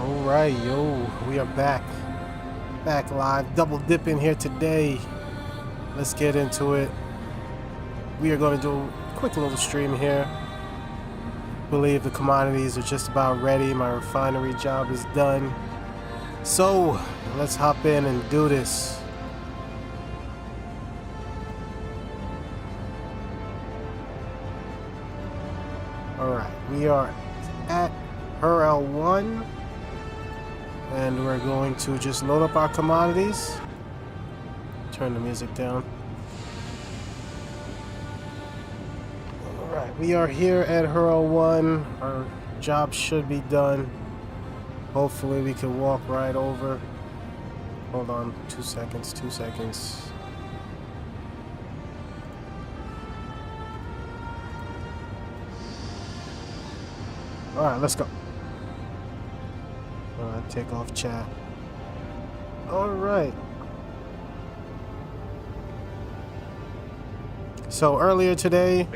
Alright, yo, we are back. Back live, double dipping here today. Let's get into it. We are going to do a quick little stream here. Believe the commodities are just about ready. My refinery job is done. So, let's hop in and do this. Alright, we are at Referral 1. And we're going to just load up our commodities. Turn the music down. Alright, we are here at Referral 1. Our job should be done. Hopefully we can walk right over. Hold on, 2 seconds, 2 seconds. Alright, let's go. Take off chat. Alright. So earlier today,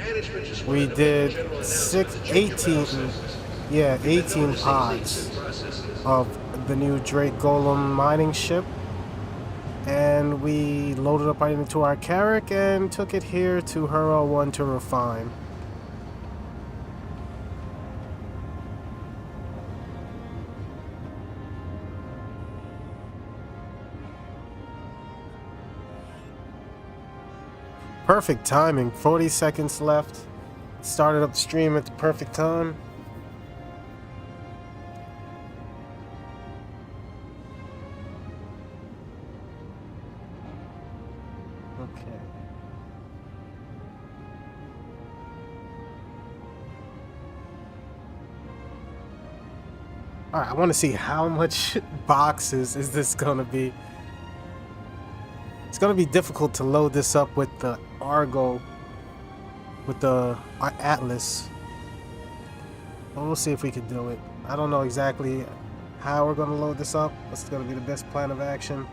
we did 18 pods of the new Drake Golem mining ship. And we loaded up right into our Carrack and took it here to Referral 1 to refine. Perfect timing, 40 seconds left. Started up the stream at the perfect time. Okay. Alright, I want to see how much boxes is this going to be. It's going to be difficult to load this up with the Argo, with the Atlas. But we'll see if we can do it. I don't know exactly how we're going to load this up. What's going to be the best plan of action.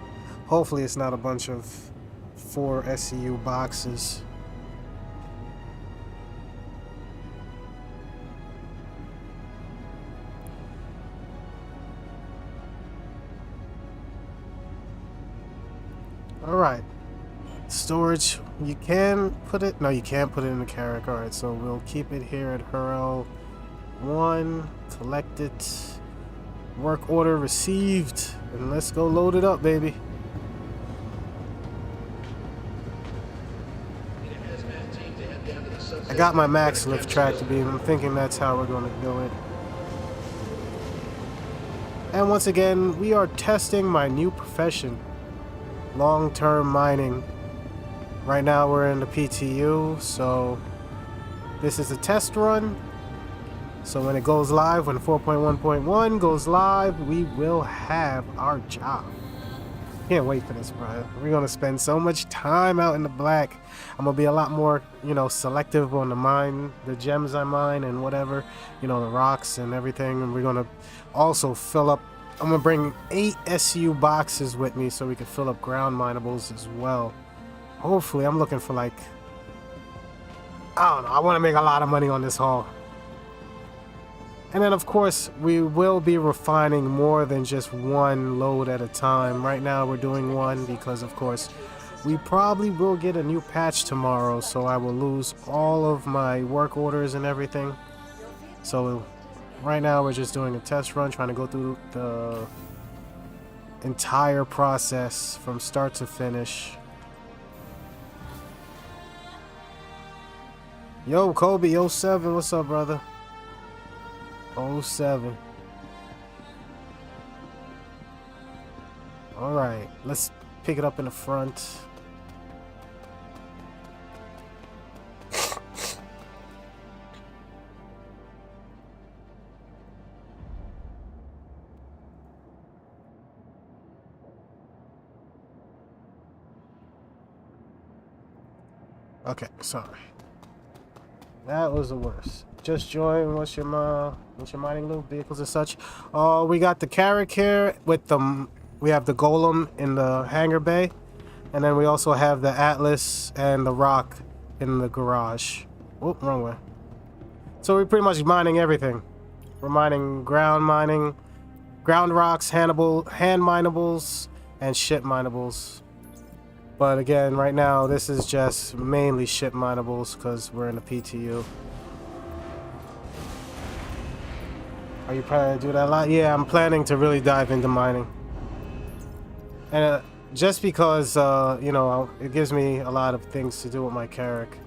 Hopefully it's not a bunch of 4 SCU boxes. Alright. Storage, you can put it, no, you can't put it in the Carrack. Alright, so we'll keep it here at Referral 1, collect it, work order received, and let's go load it up, baby. I got my max lift tractor beam. I'm thinking that's how we're going to do it. And once again, we are testing my new profession, long-term mining. Right now we're in the PTU, so this is a test run. So when it goes live, when 4.1.1 goes live, we will have our job. Can't wait for this, bro. We're gonna spend so much time out in the black. I'm gonna be a lot more, selective on the gems I mine and whatever, the rocks and everything. And we're gonna also fill up. I'm gonna bring 8 SU boxes with me so we can fill up ground minables as well. Hopefully, I'm looking for I don't know, I want to make a lot of money on this haul. And then of course, we will be refining more than just one load at a time. Right now we're doing one because of course, we probably will get a new patch tomorrow, so I will lose all of my work orders and everything. So right now we're just doing a test run, trying to go through the entire process from start to finish. Yo, Kobe, 07, what's up, brother? 07. Alright, let's pick it up in the front. Okay, sorry. That was the worst. Just join. What's your mining loot, vehicles and such? We got the Carrack here with the. We have the Golem in the hangar bay, and then we also have the Atlas and the Rock in the garage. Oh, wrong way. So we're pretty much mining everything. We're mining ground mining, ground rocks, hand minables, and ship minables. But again, right now, this is just mainly ship minables because we're in the PTU. Are you planning to do that a lot? Yeah, I'm planning to really dive into mining. And just because, you know, it gives me a lot of things to do with my character.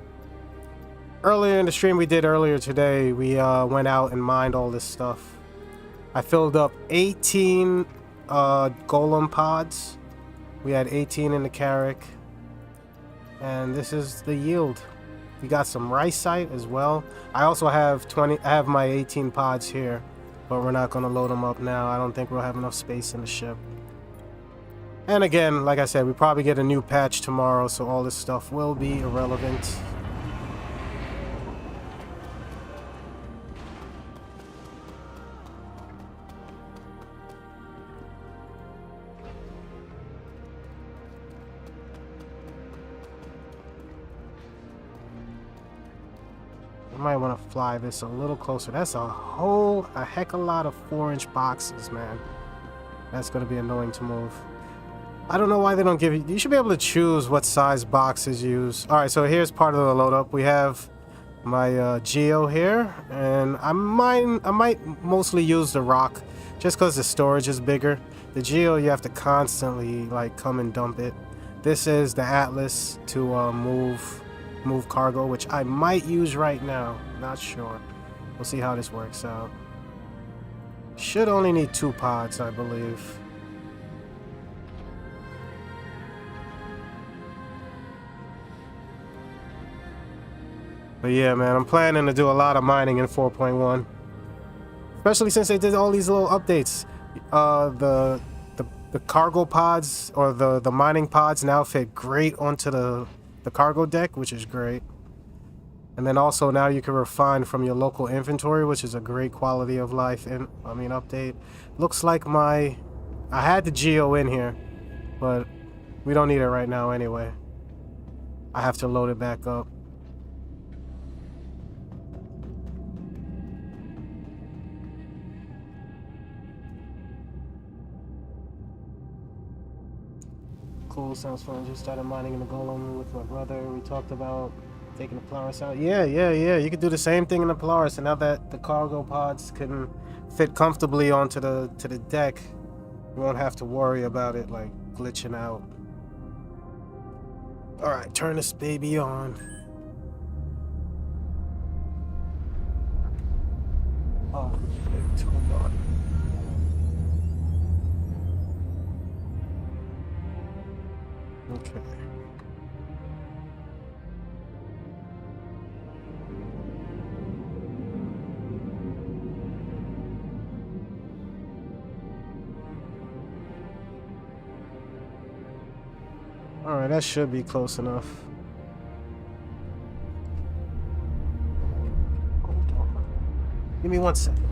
Earlier in the stream we did earlier today, we went out and mined all this stuff. I filled up 18 golem pods. We had 18 in the carrack. And this is the yield. We got some rice site as well. I also have I have my 18 pods here, but we're not going to load them up now. I don't think we'll have enough space in the ship. And again, like I said, we probably get a new patch tomorrow, so all this stuff will be irrelevant. I might want to fly this a little closer. That's a heck of a lot of 4-inch boxes, man. That's going to be annoying to move. I don't know why they don't give you... You should be able to choose what size boxes you use. Alright, so here's part of the load up. We have my Geo here. And I might mostly use the rock just because the storage is bigger. The Geo, you have to constantly like come and dump it. This is the Atlas to move cargo, which I might use right now. Not sure. We'll see how this works out. Should only need 2 pods, I believe. But yeah, man, I'm planning to do a lot of mining in 4.1. Especially since they did all these little updates. The cargo pods, or the mining pods, now fit great onto the cargo deck, which is great. And then also now you can refine from your local inventory, which is a great quality of life update. Looks like I had the Geo in here, but we don't need it right now anyway. I have to load it back up. Cool, sounds fun. Just started mining in the golem with my brother. We talked about taking the Polaris out. Yeah. You could do the same thing in the Polaris, and now that the cargo pods can fit comfortably onto the deck, you won't have to worry about it like glitching out. All right, turn this baby on. Oh, it's turned on. Okay. All right, that should be close enough. Hold on. Give me 1 second.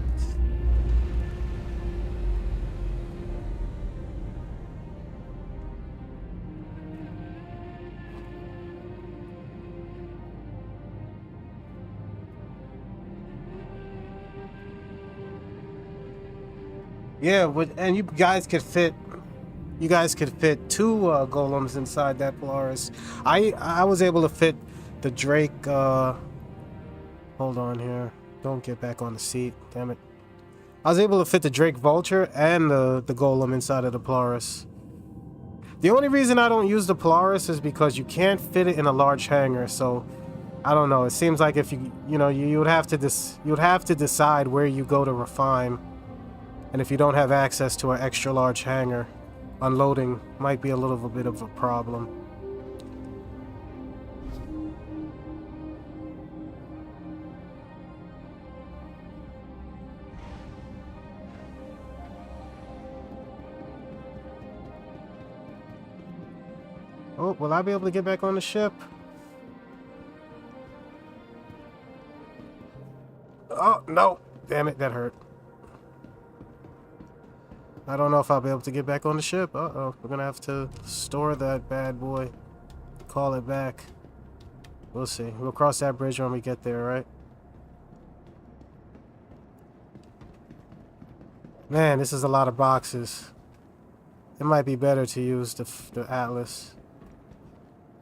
Yeah, and you guys could fit 2 golems inside that Polaris. I was able to fit the Drake. Hold on here. Don't get back on the seat. Damn it. I was able to fit the Drake Vulture and the golem inside of the Polaris. The only reason I don't use the Polaris is because you can't fit it in a large hangar. So I don't know. It seems like if you would have to decide where you go to refine. And if you don't have access to an extra large hangar, unloading might be a little bit of a problem. Oh, will I be able to get back on the ship? Oh, no. Damn it, that hurt. I don't know if I'll be able to get back on the ship. Uh-oh. We're gonna have to store that bad boy. Call it back. We'll see. We'll cross that bridge when we get there, right? Man, this is a lot of boxes. It might be better to use the Atlas.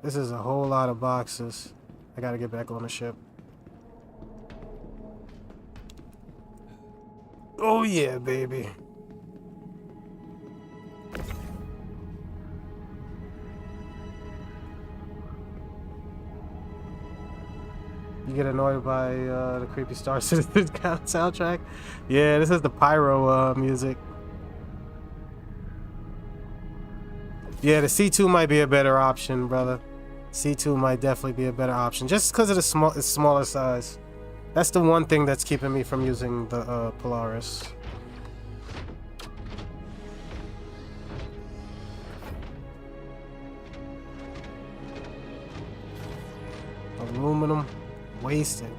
This is a whole lot of boxes. I gotta get back on the ship. Oh yeah, baby. You get annoyed by the creepy Star Citizen soundtrack? Yeah, this is the pyro music. Yeah, the C2 might be a better option, brother. C2 might definitely be a better option, just because of the smaller size. That's the one thing that's keeping me from using the Polaris. Aluminum wasting.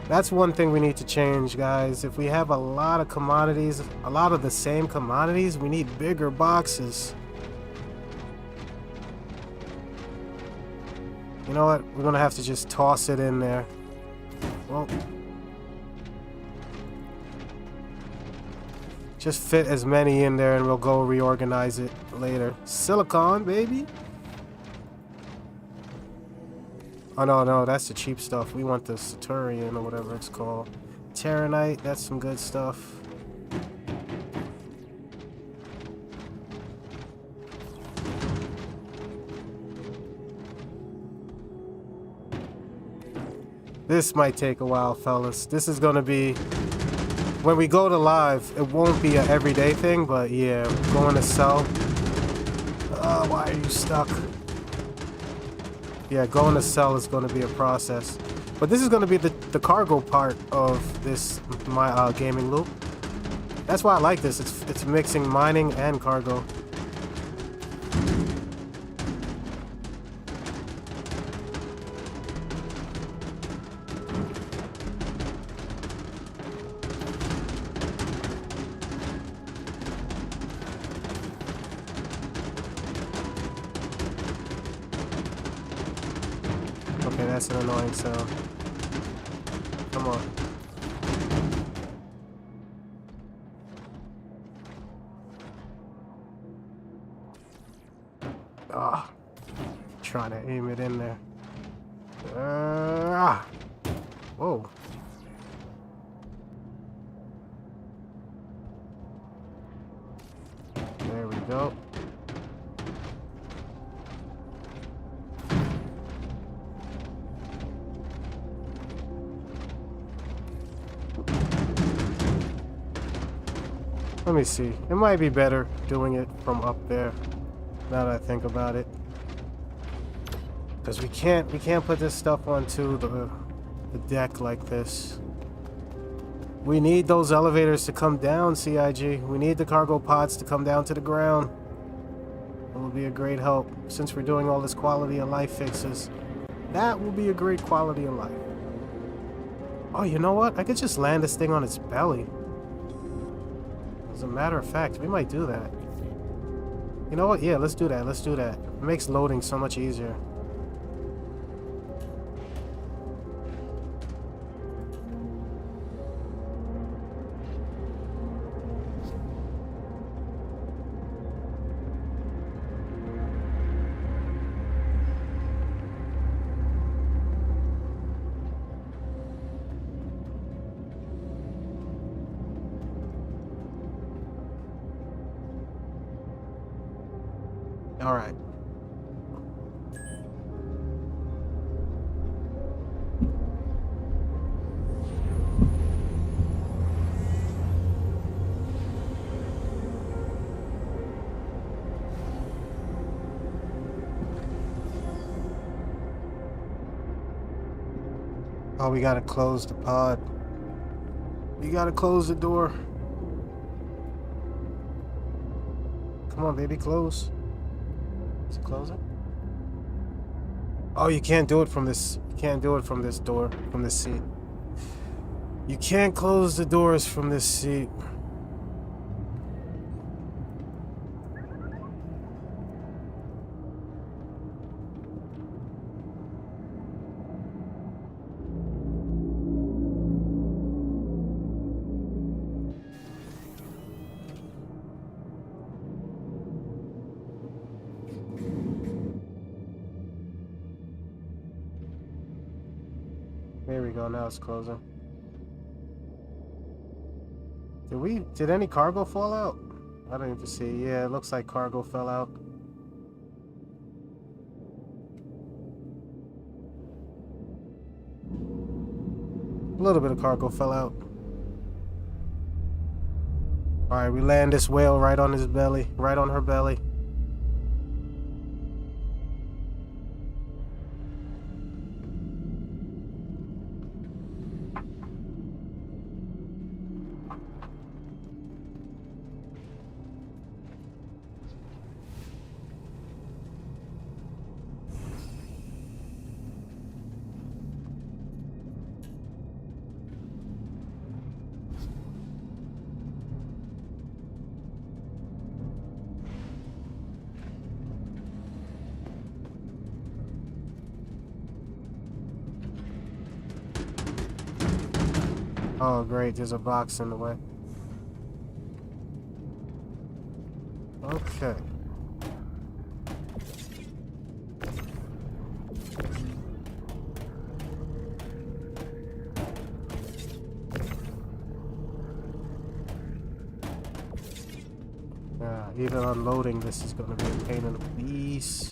That's one thing we need to change, guys. If we have a lot of commodities, a lot of the same commodities, we need bigger boxes. You know what? We're gonna have to just toss it in there. Well, just fit as many in there and we'll go reorganize it later. Silicon, baby. Oh, no, that's the cheap stuff. We want the Saturnian or whatever it's called. Terranite, that's some good stuff. This might take a while, fellas. This is gonna be... When we go to live, it won't be an everyday thing, but yeah, going to sell. Why are you stuck? Yeah, going to sell is going to be a process. But this is going to be the cargo part of this gaming loop. That's why I like this. It's mixing mining and cargo. Okay, that's an annoying sound. Come on. Ah, trying to aim it in there. Whoa. There we go. Let me see. It might be better doing it from up there. Now that I think about it, because we can't put this stuff onto the deck like this. We need those elevators to come down, CIG. We need the cargo pods to come down to the ground. It will be a great help since we're doing all this quality of life fixes. That will be a great quality of life. Oh, you know what? I could just land this thing on its belly. As a matter of fact, we might do that. You know what? Yeah, let's do that. Let's do that. It makes loading so much easier. All right. Oh, we gotta close the pod. We gotta close the door. Come on, baby, close. Is it closing? Oh, you can't do it from this. You can't do it from this door, from this seat. You can't close the doors from this seat. we go. Now it's closing. Did any cargo fall out? I don't even see. Yeah, it looks like cargo fell out. A little bit of cargo fell out. Alright, we land this whale right on his belly. Right on her belly. Oh great, there's a box in the way. Okay. Yeah, even unloading this is gonna be a pain in the piece.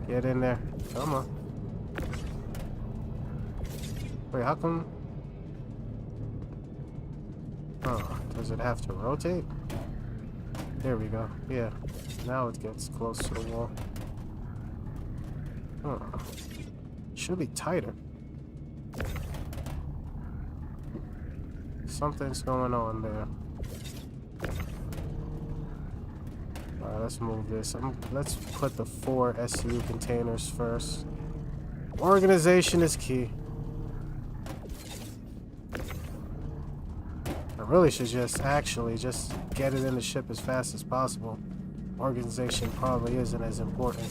Get in there. Come on. Wait, how come? Oh, does it have to rotate? There we go. Yeah. Now it gets close to the wall. Oh. Should be tighter. Something's going on there. Alright, let's move this. Let's put the 4 SU containers first. Organization is key. I really should just get it in the ship as fast as possible. Organization probably isn't as important.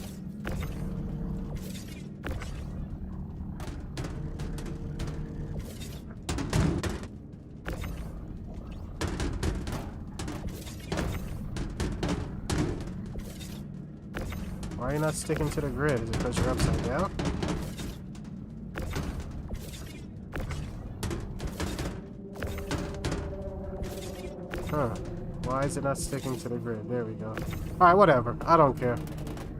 Why are you not sticking to the grid? Is it because you're upside down? Huh. Why is it not sticking to the grid? There we go. Alright, whatever. I don't care.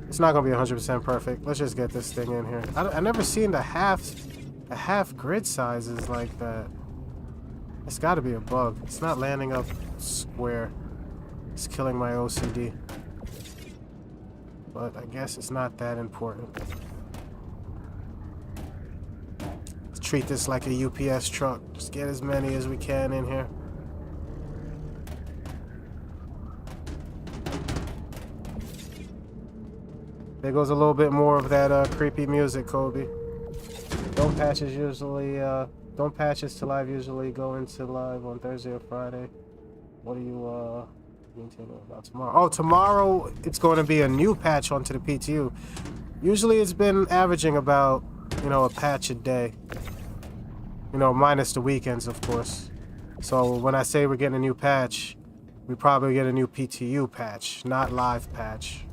It's not going to be 100% perfect. Let's just get this thing in here. I never seen the half grid sizes like that. It's got to be a bug. It's not landing up square. It's killing my OCD. But I guess it's not that important. Let's treat this like a UPS truck. Just get as many as we can in here. There goes a little bit more of that creepy music, Kobe. Don't patches to live usually go into live on Thursday or Friday. What are you about tomorrow? Oh, tomorrow it's going to be a new patch onto the PTU. Usually it's been averaging about, a patch a day. Minus the weekends, of course. So when I say we're getting a new patch, we probably get a new PTU patch, not live patch.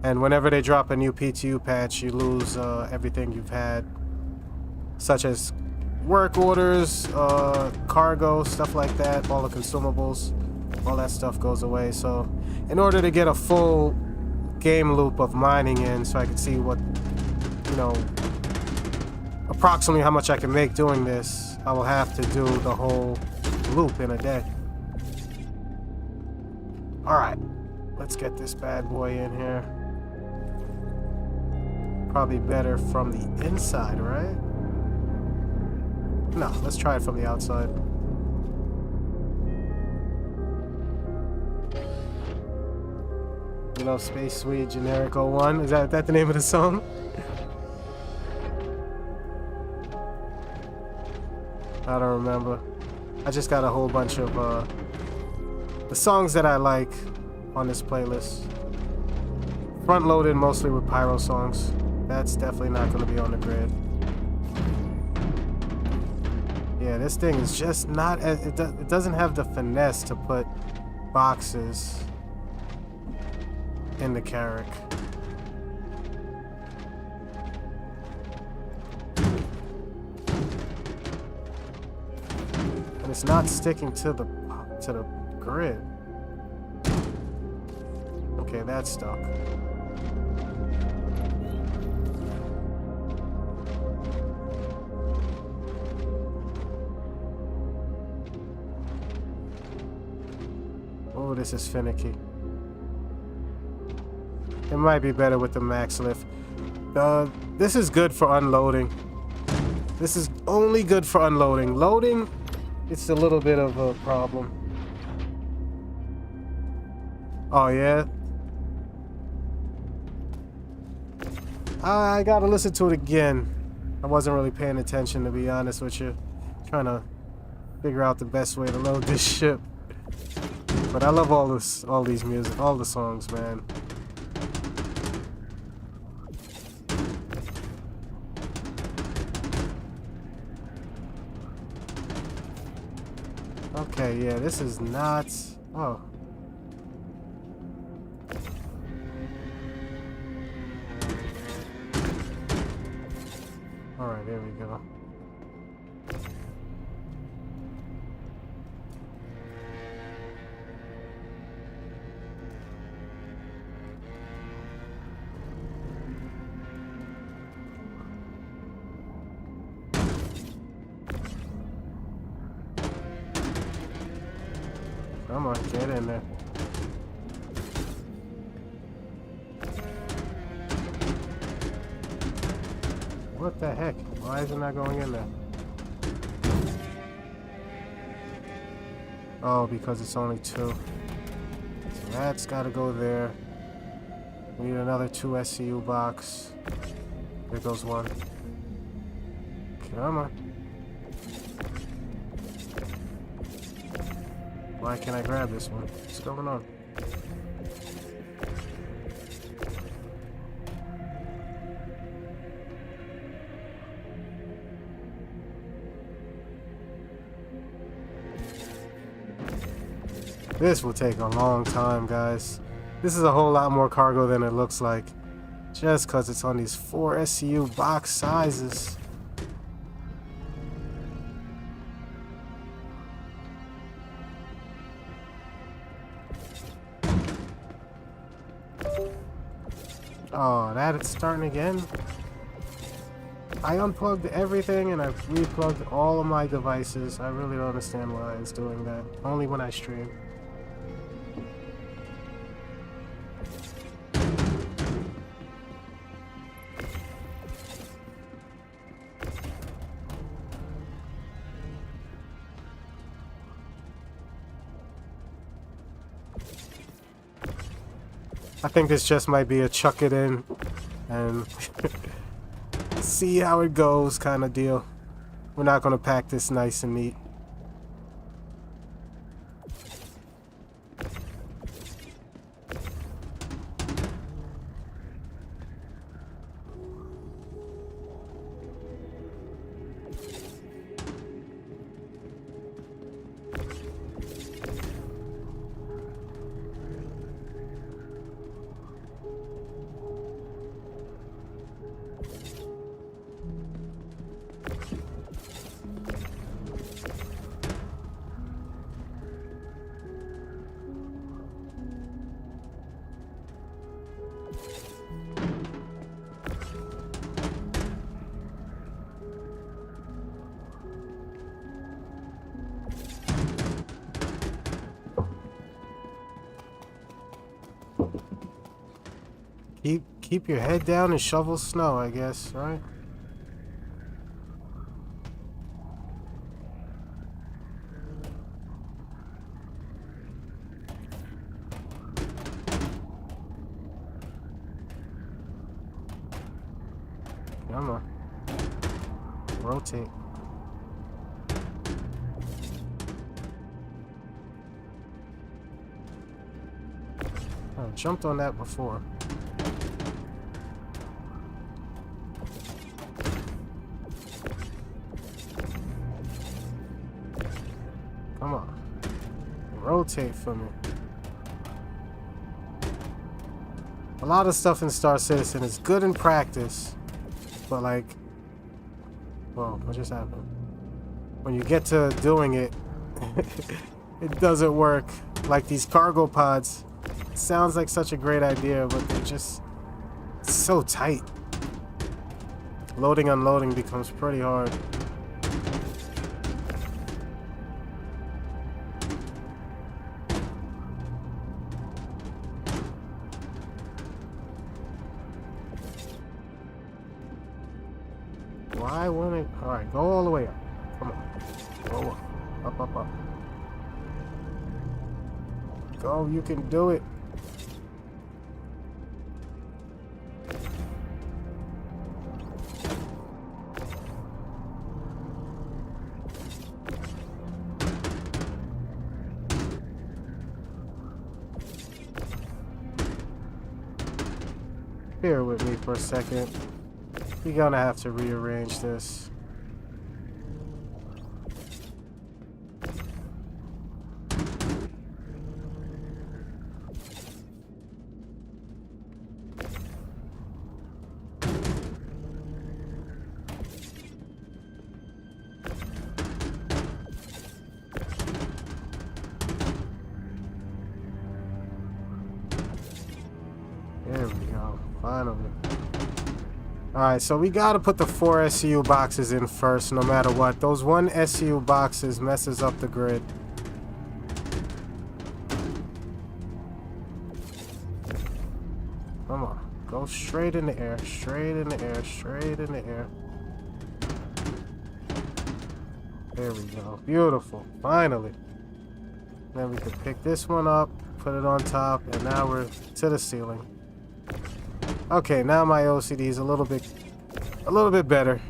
And whenever they drop a new PTU patch, you lose everything you've had, such as work orders, cargo, stuff like that, all the consumables, all that stuff goes away. So in order to get a full game loop of mining in, so I can see what, approximately how much I can make doing this, I will have to do the whole loop in a day. Alright, let's get this bad boy in here. Probably better from the inside, right? No, let's try it from the outside. Space Suite Generic 01. Is that the name of the song? I don't remember. I just got a whole bunch of the songs that I like on this playlist. Front loaded mostly with pyro songs. That's definitely not going to be on the grid. Yeah, this thing is just not as... It doesn't have the finesse to put boxes in the carrick. And it's not sticking to the grid. Okay, that's stuck. Oh, this is finicky. It might be better with the max lift. This is good for unloading. This is only good for unloading. Loading, it's a little bit of a problem. Oh, yeah? I gotta listen to it again. I wasn't really paying attention, to be honest with you. Trying to figure out the best way to load this ship. But I love all these music, all the songs, man. Okay, yeah, this is not... Oh. Alright, there we go. Come on, get in there. What the heck? Why is it not going in there? Oh, because it's only 2. So that's gotta go there. We need another 2 SCU box. There goes 1. Come on. Why can't I grab this one? What's going on? This will take a long time, guys. This is a whole lot more cargo than it looks like. Just because it's on these 4 SCU box sizes. Oh, that's starting again? I unplugged everything and I've replugged all of my devices. I really don't understand why it's doing that. Only when I stream. I think this just might be a chuck it in and see how it goes kind of deal. We're not going to pack this nice and neat. Keep your head down and shovel snow, I guess, right? Come on. Rotate. I jumped on that before. Come on. Rotate for me. A lot of stuff in Star Citizen is good in practice, but like, whoa, what just happened? When you get to doing it, it doesn't work. Like these cargo pods. It sounds like such a great idea, but they're just so tight. Loading, unloading becomes pretty hard. Why won't it? Alright, go all the way up. Come on. Go up. Up, up, up. Go, you can do it. Bear with me for a second. We're gonna have to rearrange this. There we go. Finally. Alright, so we gotta put the 4 SCU boxes in first, no matter what. Those 1 SCU boxes messes up the grid. Come on. Go straight in the air. Straight in the air. Straight in the air. There we go. Beautiful. Finally. Then we can pick this one up, put it on top, and now we're to the ceiling. Okay, now my OCD is a little bit better.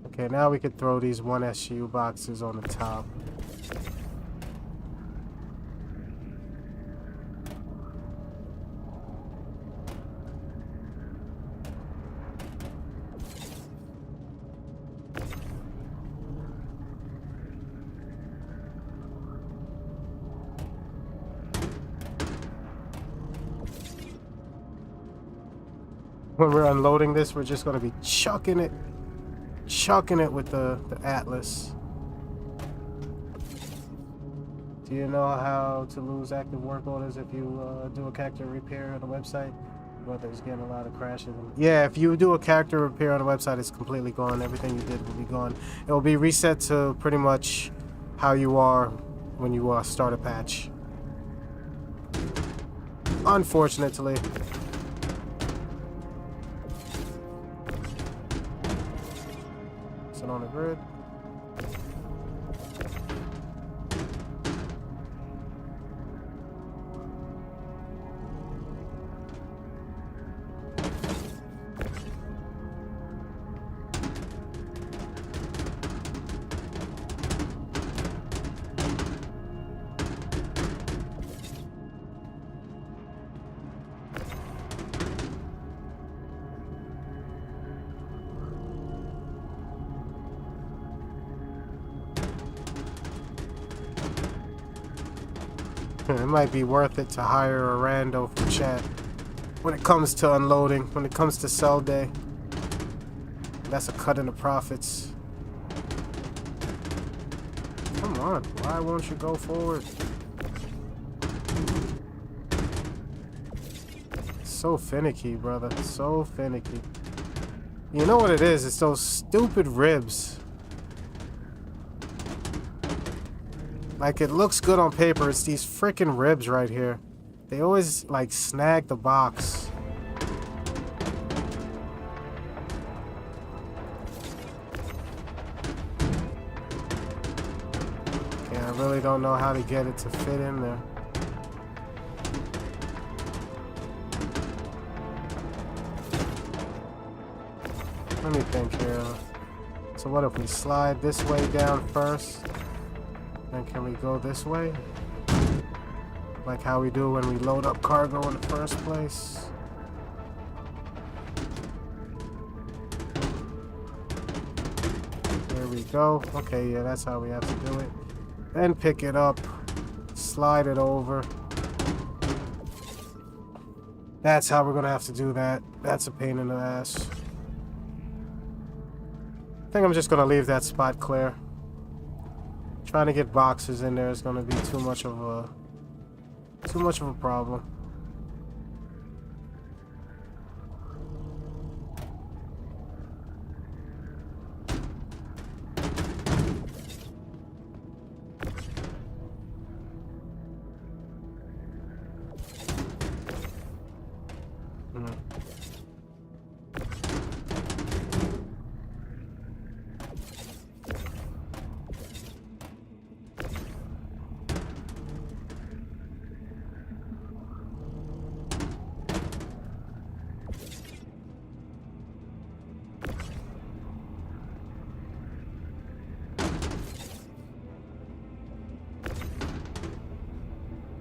Okay, now we can throw these 1 SU boxes on the top. When we're unloading this, we're just going to be chucking it with the Atlas. Do you know how to lose active work orders if you do a character repair on the website? But there's getting a lot of crashes. Yeah, if you do a character repair on the website, it's completely gone. Everything you did will be gone. It will be reset to pretty much how you are when you start a patch. Unfortunately. Sit on the grid. It might be worth it to hire a rando for chat when it comes to unloading, when it comes to sell day. That's a cut in the profits. Come on, why won't you go forward? So finicky, brother. So finicky. You know what it is? It's those stupid ribs. Like, it looks good on paper. It's these freaking ribs right here. They always, like, snag the box. Okay, I really don't know how to get it to fit in there. Let me think here. So what if we slide this way down first? Then can we go this way? like how we do when we load up cargo in the first place. There we go. Okay, yeah, that's how we have to do it. Then pick it up, slide it over. That's how we're gonna have to do that. That's a pain in the ass. I think I'm just gonna leave that spot clear. Trying to get boxes in there is gonna be too much of a problem.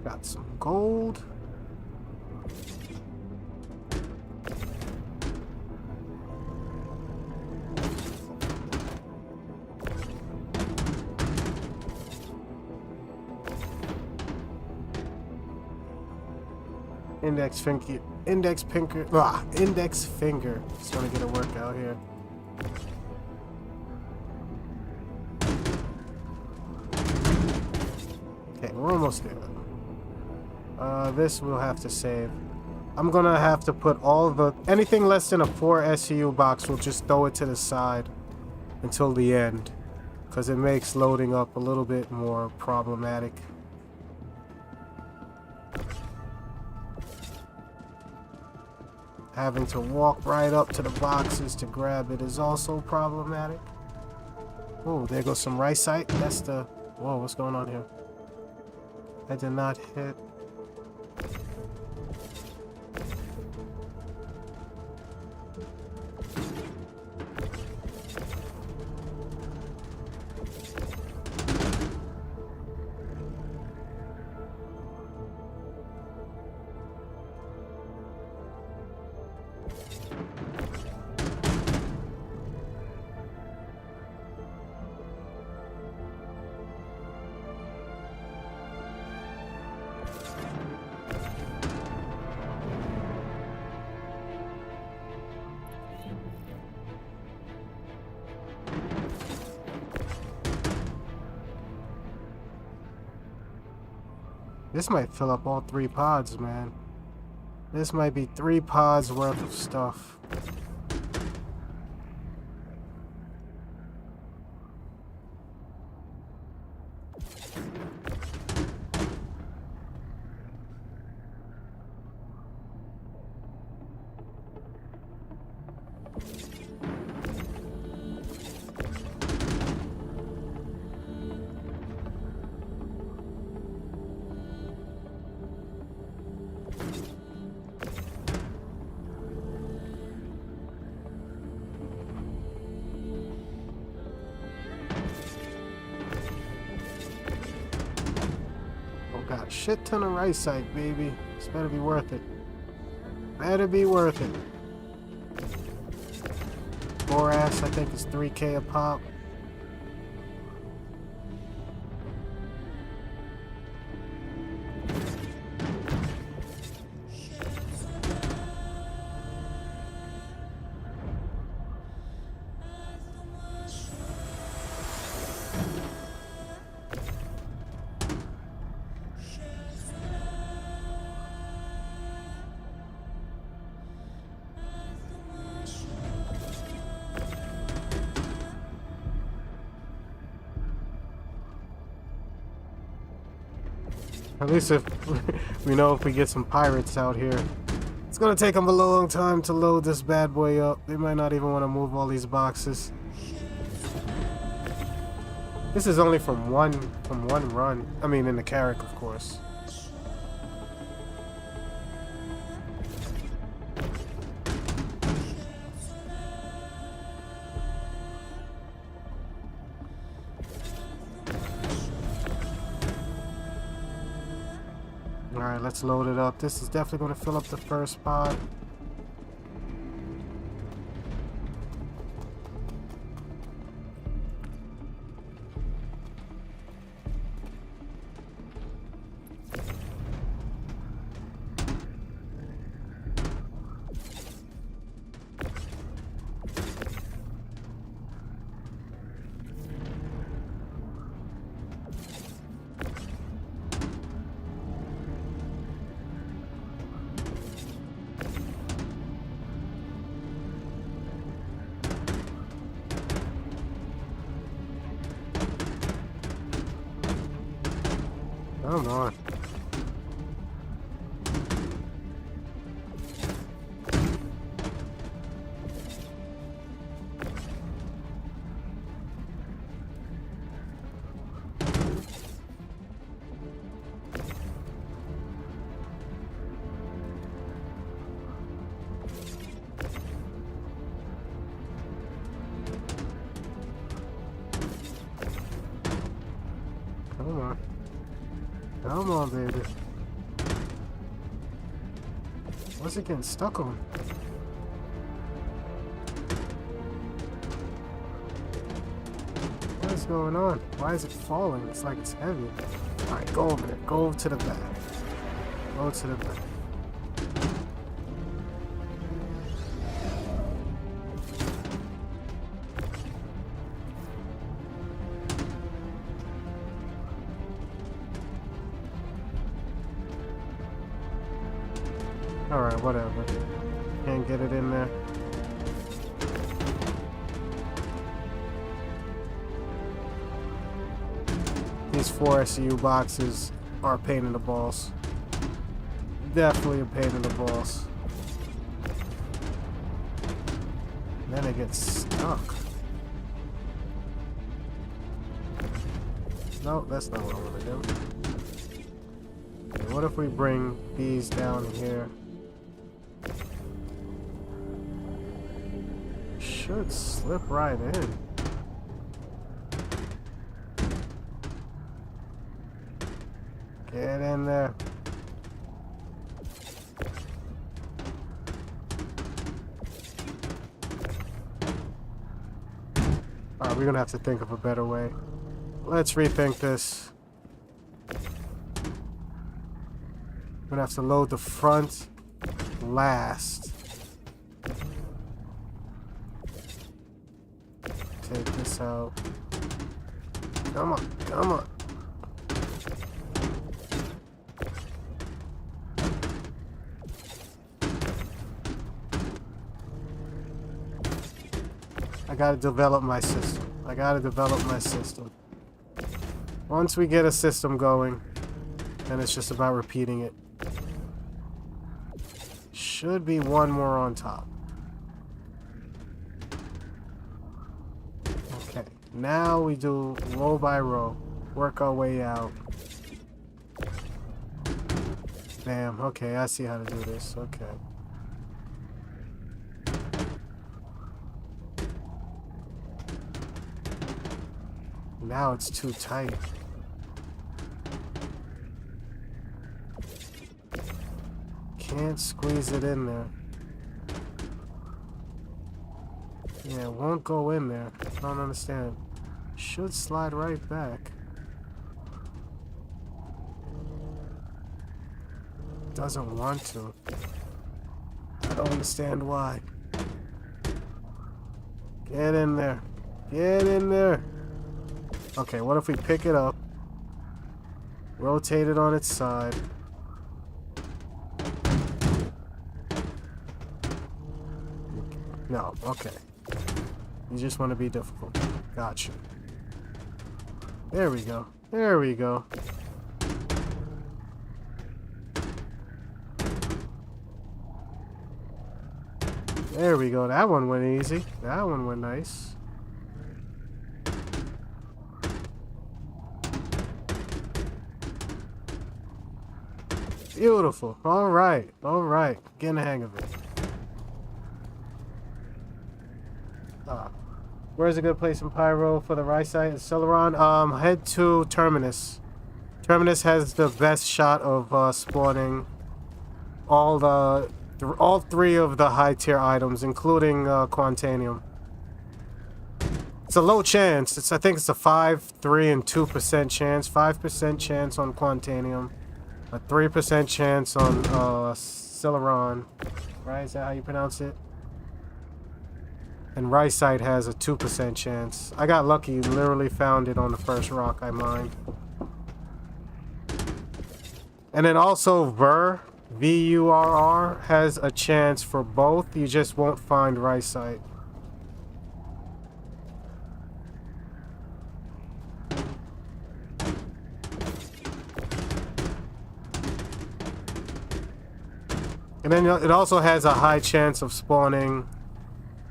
Got some gold. Index finger. Index finger. Just trying to get a workout here. Okay, we're almost there. This we'll have to save. I'm gonna have to put anything less than a 4 SCU box, we'll just throw it to the side until the end, because it makes loading up a little bit more problematic. Having to walk right up to the boxes to grab it is also problematic. Oh, there goes some right side. That's the... Whoa, what's going on here? I did not hit... This might fill up all 3 pods, man. This might be 3 pods worth of stuff. Got a shit ton of rice site, baby. This better be worth it. Better be worth it. Borax, I think is 3K a pop. At least if we know if we get some pirates out here. It's gonna take them a long time to load this bad boy up. They might not even want to move all these boxes. This is only from one run. I mean, in the Carrack, of course. Alright, let's load it up. This is definitely going to fill up the first spot. Come on. Come on. Come on, baby. What's it getting stuck on? What is going on? Why is it falling? It's like it's heavy. Alright, go over there. Go over to the back. Go to the back. Alright, whatever. Can't get it in there. These 4 SCU boxes are a pain in the balls. Definitely a pain in the balls. And then it gets stuck. No, that's not what I want to do. Okay, what if we bring these down here? Should slip right in. Get in there. Alright, we're gonna have to think of a better way. Let's rethink this. We're gonna have to load the front last. Take this out. Come on, come on. I gotta develop my system. I gotta develop my system. Once we get a system going, then it's just about repeating it. Should be one more on top. Okay, now we do row by row. Work our way out. Bam, okay, I see how to do this. Okay. Now it's too tight. Can't squeeze it in there. Yeah, it won't go in there. I don't understand. Should slide right back. Doesn't want to. I don't understand why. Get in there. Get in there. Okay, what if we pick it up, rotate it on its side, no, okay, you just want to be difficult, gotcha, there we go, there we go, there we go, that one went easy, that one went nice. Beautiful. All right. All right. Getting the hang of it. Where's a good place in Pyro for the right side? Celeron. Head to Terminus. Terminus has the best shot of spawning all three of the high tier items, including Quantanium. It's a low chance. I think it's a 5, 3, and 2% chance. 5% chance on Quantanium, a 3% chance on Celeron. Right? Is that how you pronounce it? And Rysite has a 2% chance. I got lucky, literally found it on the first rock I mined. And then also VURR has a chance for both. You just won't find Rysite. And then it also has a high chance of spawning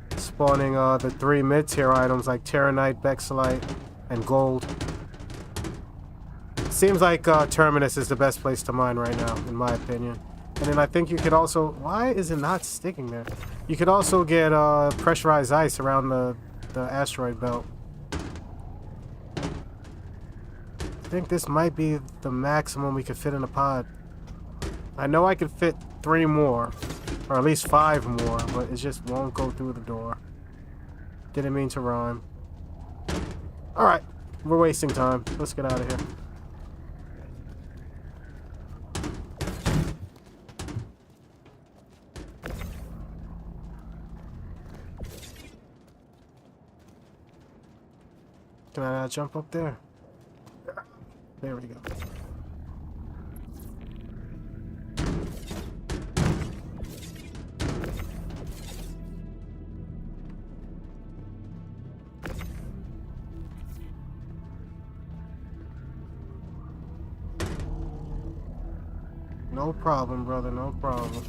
the 3 mid-tier items like Terranite, Bexelite, and Gold. Seems like Terminus is the best place to mine right now, in my opinion. And then I think you could also... Why is it not sticking there? You could also get pressurized ice around the asteroid belt. I think this might be the maximum we could fit in a pod. I know I could fit 3 more, or at least 5 more, but it just won't go through the door. Didn't mean to rhyme. Alright, we're wasting time. Let's get out of here. Can I jump up there? There we go. No problem, brother, no problem.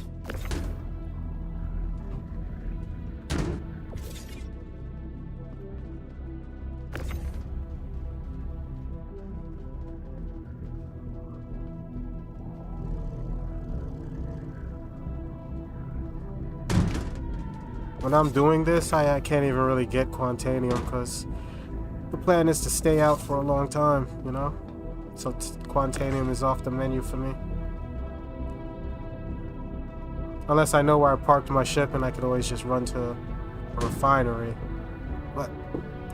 When I'm doing this, I can't even really get Quantanium because the plan is to stay out for a long time, you know? So Quantanium is off the menu for me. Unless I know where I parked my ship and I could always just run to a refinery. But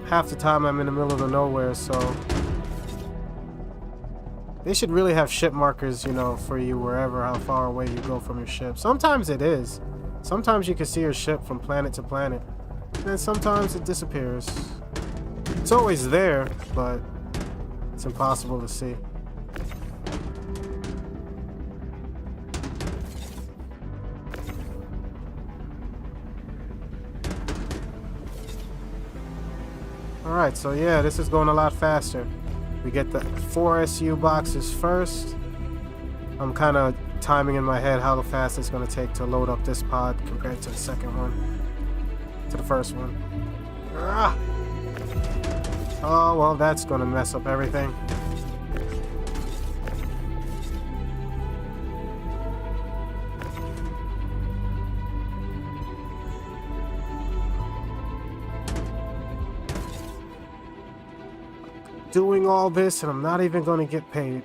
half the time I'm in the middle of the nowhere, so... They should really have ship markers, you know, for you wherever, how far away you go from your ship. Sometimes it is. Sometimes you can see your ship from planet to planet. And then sometimes it disappears. It's always there, but it's impossible to see. Alright, so yeah, this is going a lot faster. We get the 4 SU boxes first. I'm kind of timing in my head how fast it's going to take to load up this pod compared to the second one. To the first one. Ah! Oh, well, that's going to mess up everything. Doing all this and I'm not even going to get paid.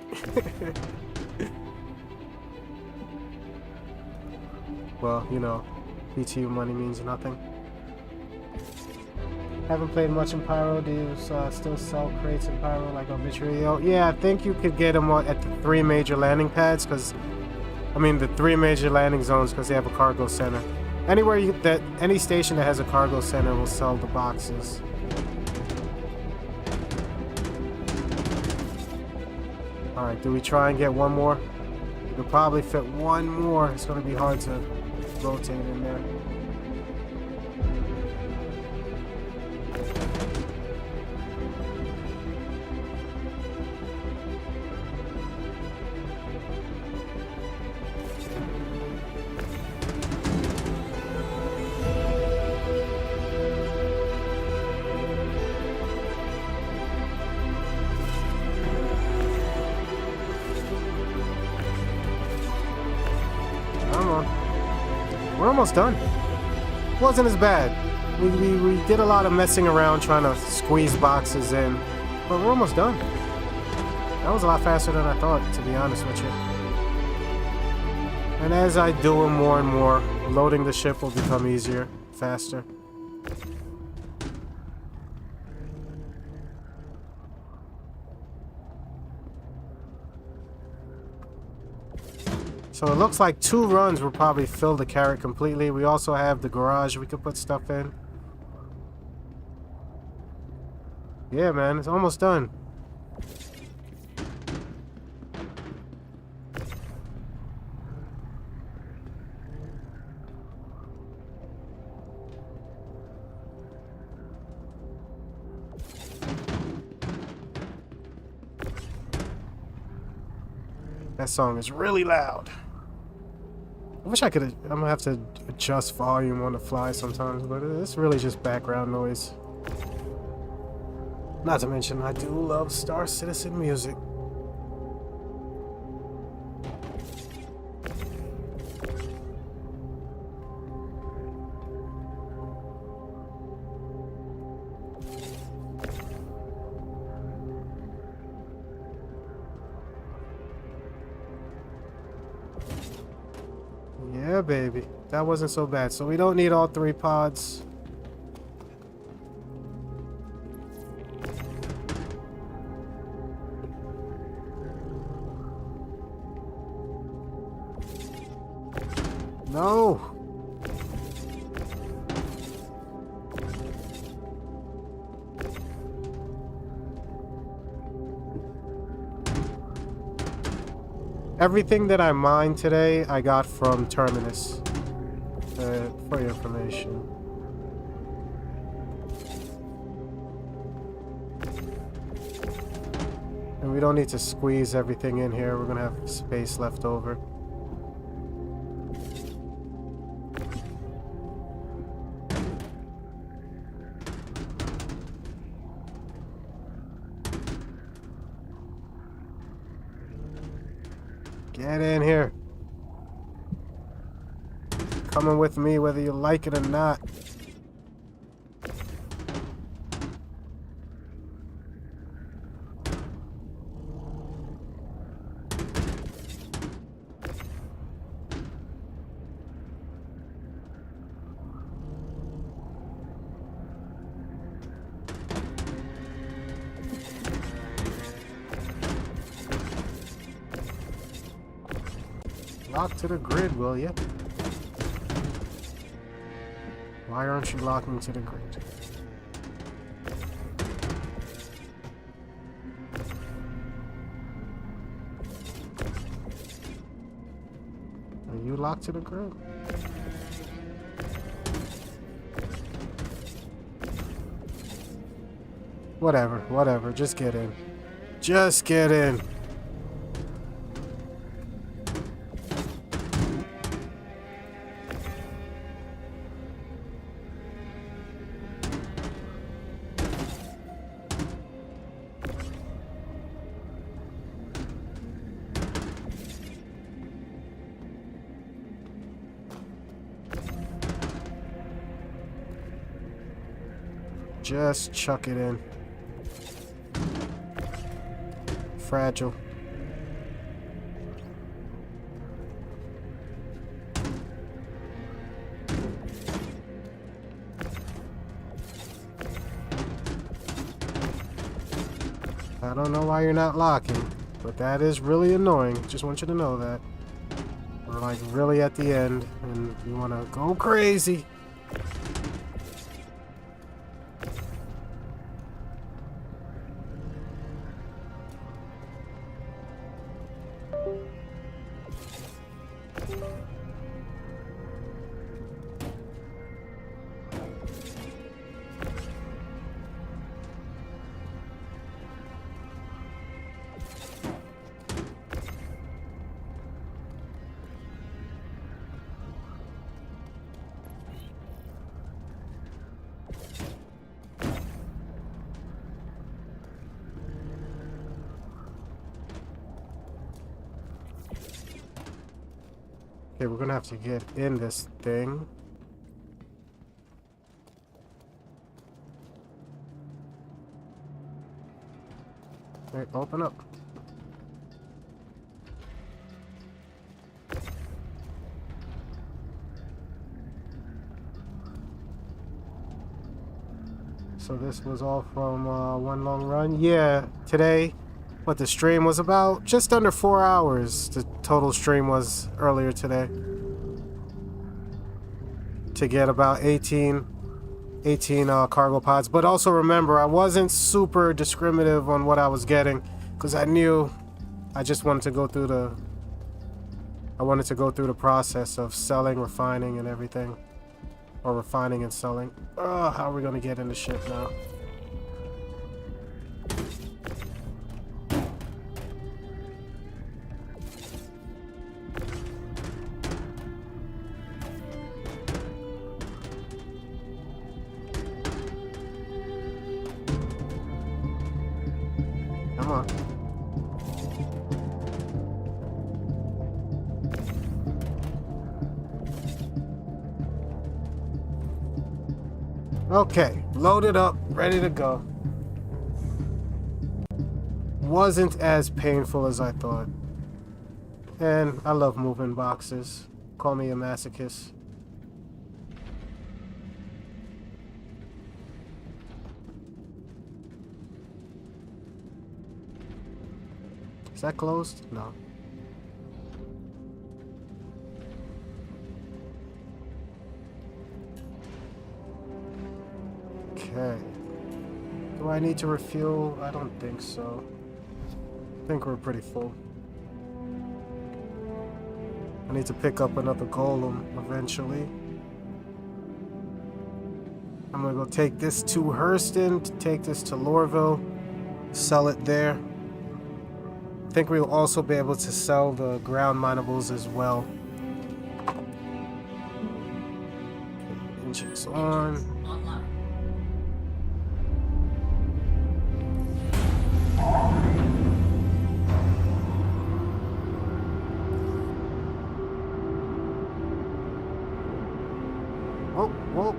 Well, you know, PTU money means nothing. Haven't played much in Pyro. Do you still sell crates in Pyro like Obituario? Yeah, I think you could get them at the 3 major landing pads because, I mean, the 3 major landing zones because they have a cargo center. Anywhere any station that has a cargo center will sell the boxes. Alright, do we try and get one more? We could probably fit one more. It's going to be hard to rotate in there. We're almost done. Wasn't as bad. We did a lot of messing around trying to squeeze boxes in, but we're almost done. That was a lot faster than I thought, to be honest with you. And as I do them more and more, loading the ship will become easier, faster. So it looks like 2 runs will probably fill the carrot completely. We also have the garage we could put stuff in. Yeah, man, it's almost done. That song is really loud. I wish I could. I'm gonna have to adjust volume on the fly sometimes, but it's really just background noise. Not to mention, I do love Star Citizen music. Yeah, baby. That wasn't so bad. So we don't need all 3 pods. No. Everything that I mined today, I got from Terminus. For your information. And we don't need to squeeze everything in here. We're gonna have space left over. Get in here. Coming with me whether you like it or not. Lock to the grid, will you? Why aren't you locking to the grid? Are you locked to the grid? Whatever, just get in. Just get in. Just chuck it in. Fragile. I don't know why you're not locking, but that is really annoying. Just want you to know that. We're like really at the end, and you want to go crazy. Okay, we're gonna have to get in this thing. Right, open up. So this was all from one long run. Yeah, today, what the stream was about, just under 4 hours. The total stream was earlier today. To get about 18 cargo pods. But also remember, I wasn't super discriminative on what I was getting, because I knew I just wanted to go through the process of selling, refining, and everything. Or refining and selling. How are we gonna get into ship now? Come on. Okay, loaded up, ready to go. Wasn't as painful as I thought. And I love moving boxes. Call me a masochist. Is that closed? No. Okay. Do I need to refuel? I don't think so. I think we're pretty full. I need to pick up another golem eventually. I'm gonna go take this to Hurston, take this to Lorville, sell it there. I think we'll also be able to sell the ground minables as well. Okay, engines on. Whoa.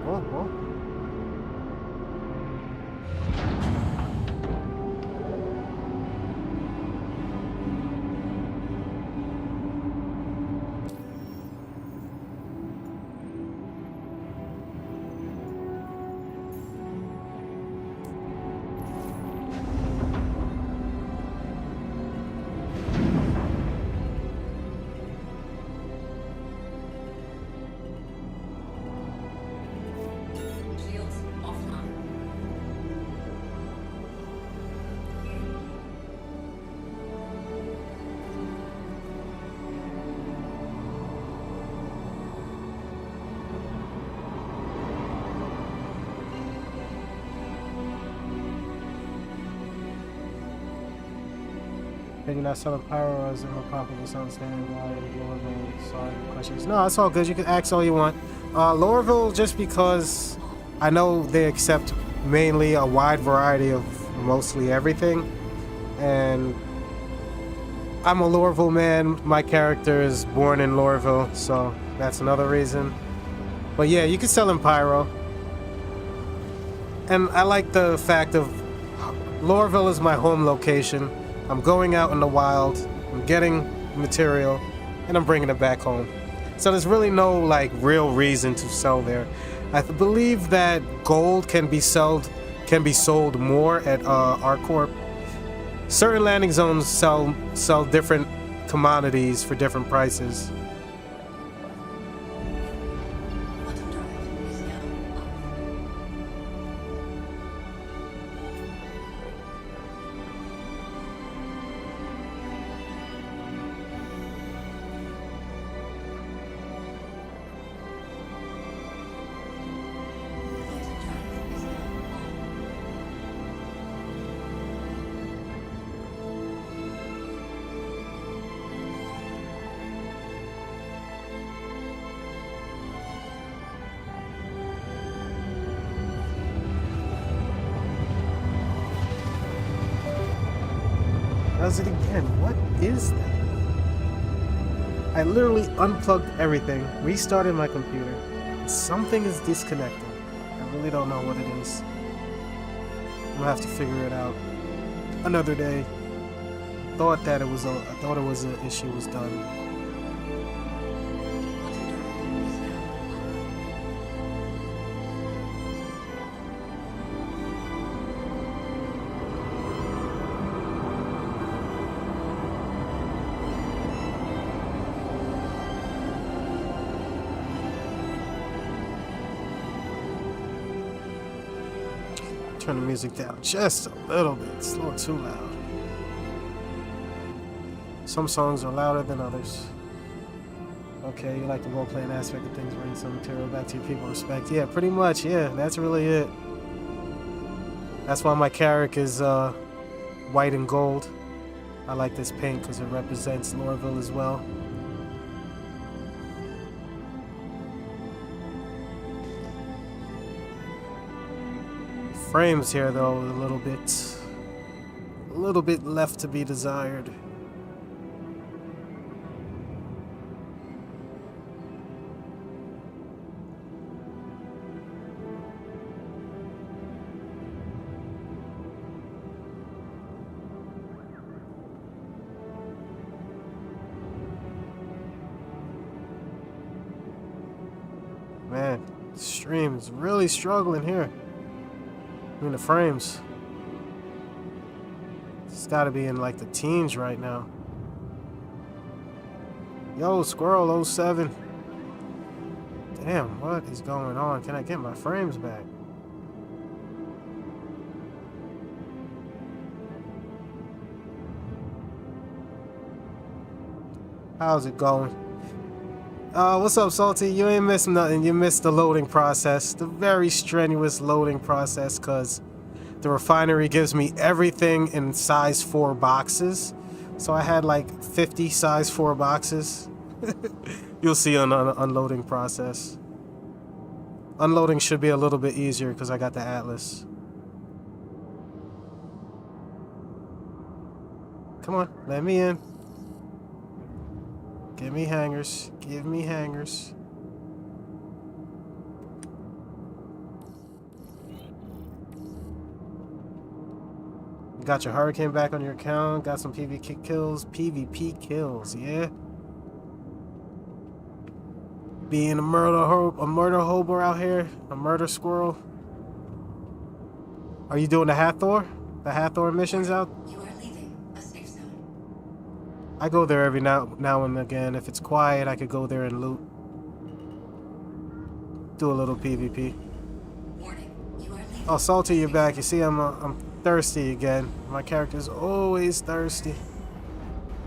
You're not selling pyro as in the proper misunderstanding why Lorville. Sorry, questions. No, that's all good. You can ask all you want. Lorville, just because I know they accept mainly a wide variety of mostly everything, and I'm a Lorville man. My character is born in Lorville, so that's another reason. But yeah, you can sell in pyro, and I like the fact of Lorville is my home location. I'm going out in the wild, I'm getting material, and I'm bringing it back home. So there's really no real reason to sell there. I believe that gold can be sold more at ArcCorp. Certain landing zones sell different commodities for different prices. Does it again? What is that? I literally unplugged everything, restarted my computer, and something is disconnected. I really don't know what it is. I'm gonna have to figure it out another day. I thought it was an issue was done. Turn the music down just a little bit. It's a little too loud. Some songs are louder than others. Okay, you like the role-playing aspect of things, bring some material back to your people respect. Yeah, pretty much, yeah, that's really it. That's why my character is white and gold. I like this paint because it represents Lorville as well. Frames here though, a little bit left to be desired. Man, the stream is really struggling here. I mean, the frames. It's gotta be in like the teens right now. Yo, Squirrel 07. Damn, what is going on? Can I get my frames back? How's it going? What's up, Salty? You ain't missed nothing. You missed the loading process. The very strenuous loading process, because the refinery gives me everything in size 4 boxes. So I had like 50 size 4 boxes. You'll see on the unloading process. Unloading should be a little bit easier because I got the Atlas. Come on, let me in. Give me hangers. Give me hangers. You got your Hurricane back on your account. Got some PvP kills. PvP kills, yeah. Being a murder hobo out here. A murder squirrel. Are you doing the Hathor? The Hathor missions out? I go there every now and again. If it's quiet, I could go there and loot. Do a little PvP. Oh, Salty, you're back. You see, I'm thirsty again. My character's always thirsty.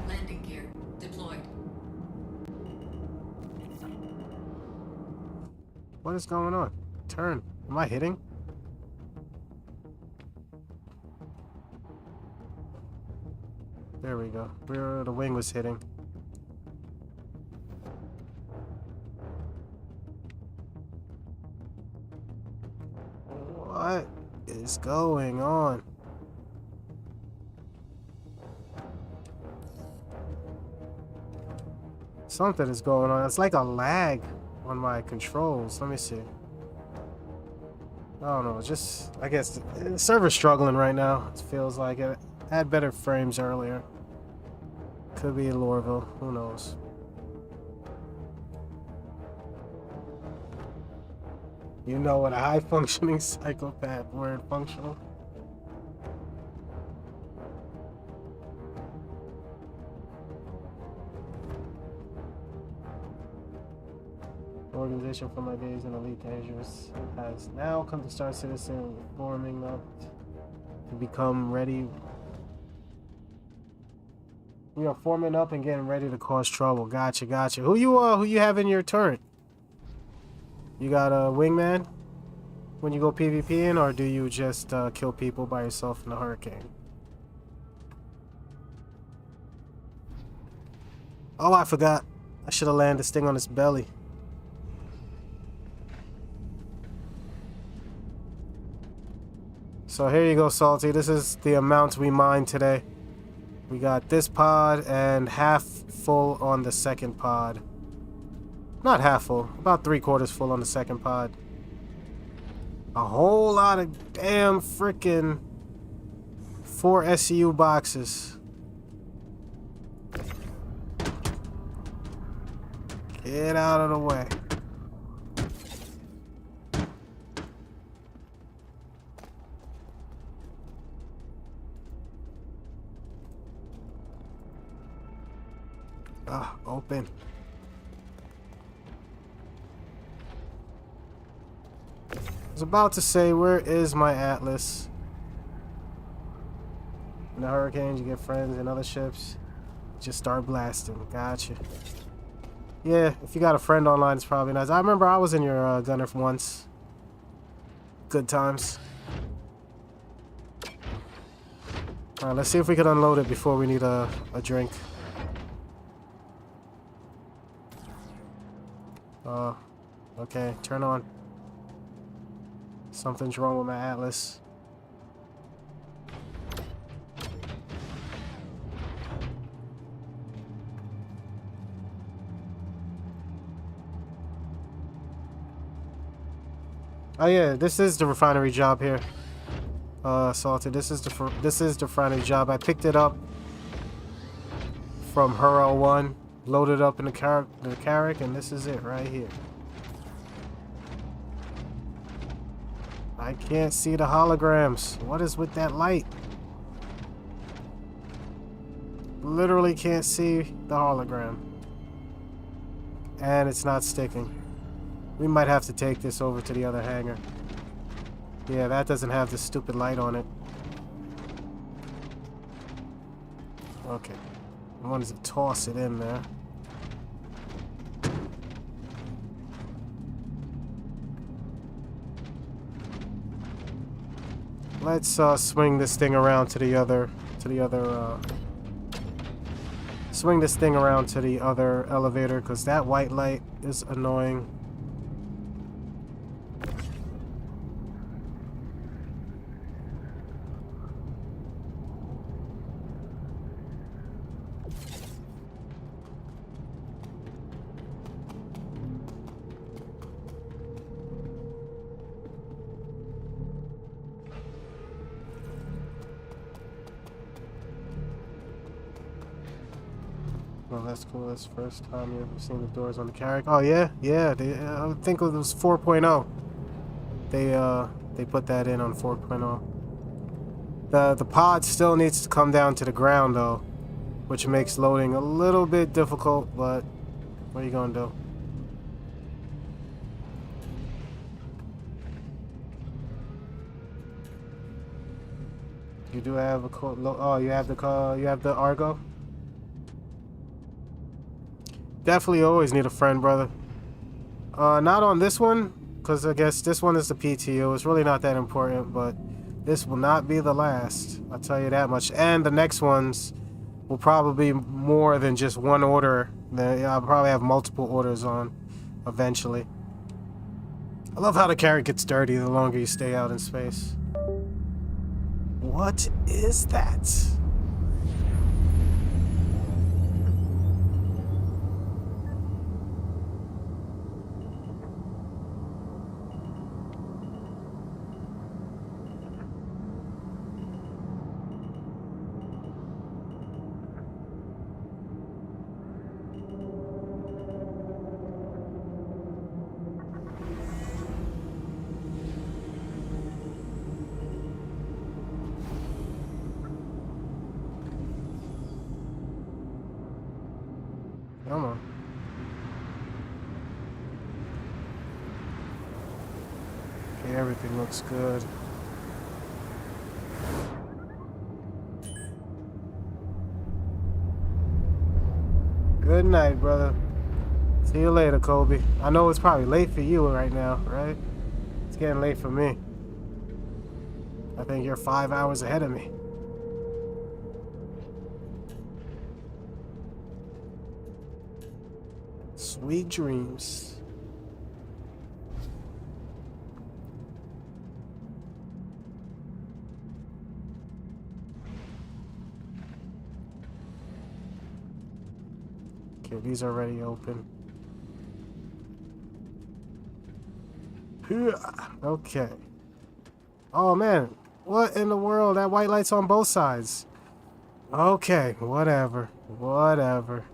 Landing gear deployed. What is going on? Turn. Am I hitting? There we go. Where the wing was hitting. What is going on? Something is going on. It's like a lag on my controls. Let me see. I don't know. Just, I guess the server's struggling right now. It feels like it. Had better frames earlier. Could be Lorville. Who knows? You know what a high-functioning psychopath word functional. Organization for my days in Elite Dangerous has now come to Star Citizen, forming up to become ready. We are forming up and getting ready to cause trouble. Gotcha, gotcha. Who you have in your turret? You got a wingman when you go PvP in, or do you just kill people by yourself in the Hurricane? Oh, I forgot. I should have landed this thing on its belly. So here you go, Salty. This is the amount we mined today. We got this pod and half full on the second pod. Not half full, about 3/4 full on the second pod. A whole lot of damn freaking 4 SCU boxes. Get out of the way. Open. was about to say, where is my Atlas? In the hurricanes, you get friends and other ships. Just start blasting. Gotcha. Yeah, if you got a friend online, it's probably nice. I remember I was in your gunner once. Good times. Alright, let's see if we can unload it before we need a drink. Okay, turn on. Something's wrong with my Atlas. Oh yeah, this is the refinery job here. Salted. This is the refinery job. I picked it up from her L1, loaded up in the Carrack, and this is it right here. I can't see the holograms. What is with that light? Literally can't see the hologram. And it's not sticking. We might have to take this over to the other hangar. Yeah, that doesn't have the stupid light on it. Okay. I wanted to toss it in there. Let's swing this thing around to the other swing this thing around to the other elevator, because that white light is annoying. Well, that's cool. That's the first time you ever seen the doors on the Carrack. Oh yeah, yeah. I think it was 4.0. They put that in on 4.0. The pod still needs to come down to the ground though, which makes loading a little bit difficult. But what are you gonna do? You do have a code. Oh, you have the Argo. Definitely always need a friend, brother. Not on this one, because I guess this one is the PTU. It's really not that important, but this will not be the last. I'll tell you that much. And the next ones will probably be more than just one order. I'll probably have multiple orders on eventually. I love how the Carrack gets dirty the longer you stay out in space. What is that? Come on. Okay, everything looks good. Good night, brother. See you later, Kobe. I know it's probably late for you right now, right? It's getting late for me. I think you're 5 hours ahead of me. Sweet dreams. Okay, these are already open. Okay. Oh man, what in the world? That white light's on both sides. Okay, whatever. Whatever.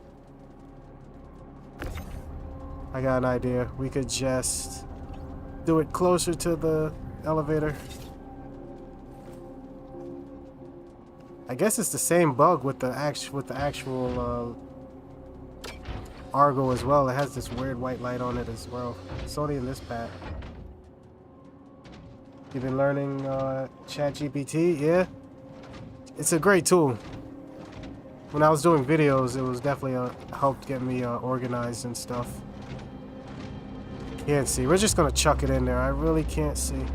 I got an idea. We could just do it closer to the elevator. I guess it's the same bug with the actual Argo as well. It has this weird white light on it as well. It's only in this pack. You've been learning ChatGPT? Yeah? It's a great tool. When I was doing videos, it was definitely helped get me organized and stuff. Can't see. We're just gonna chuck it in there. I really can't see.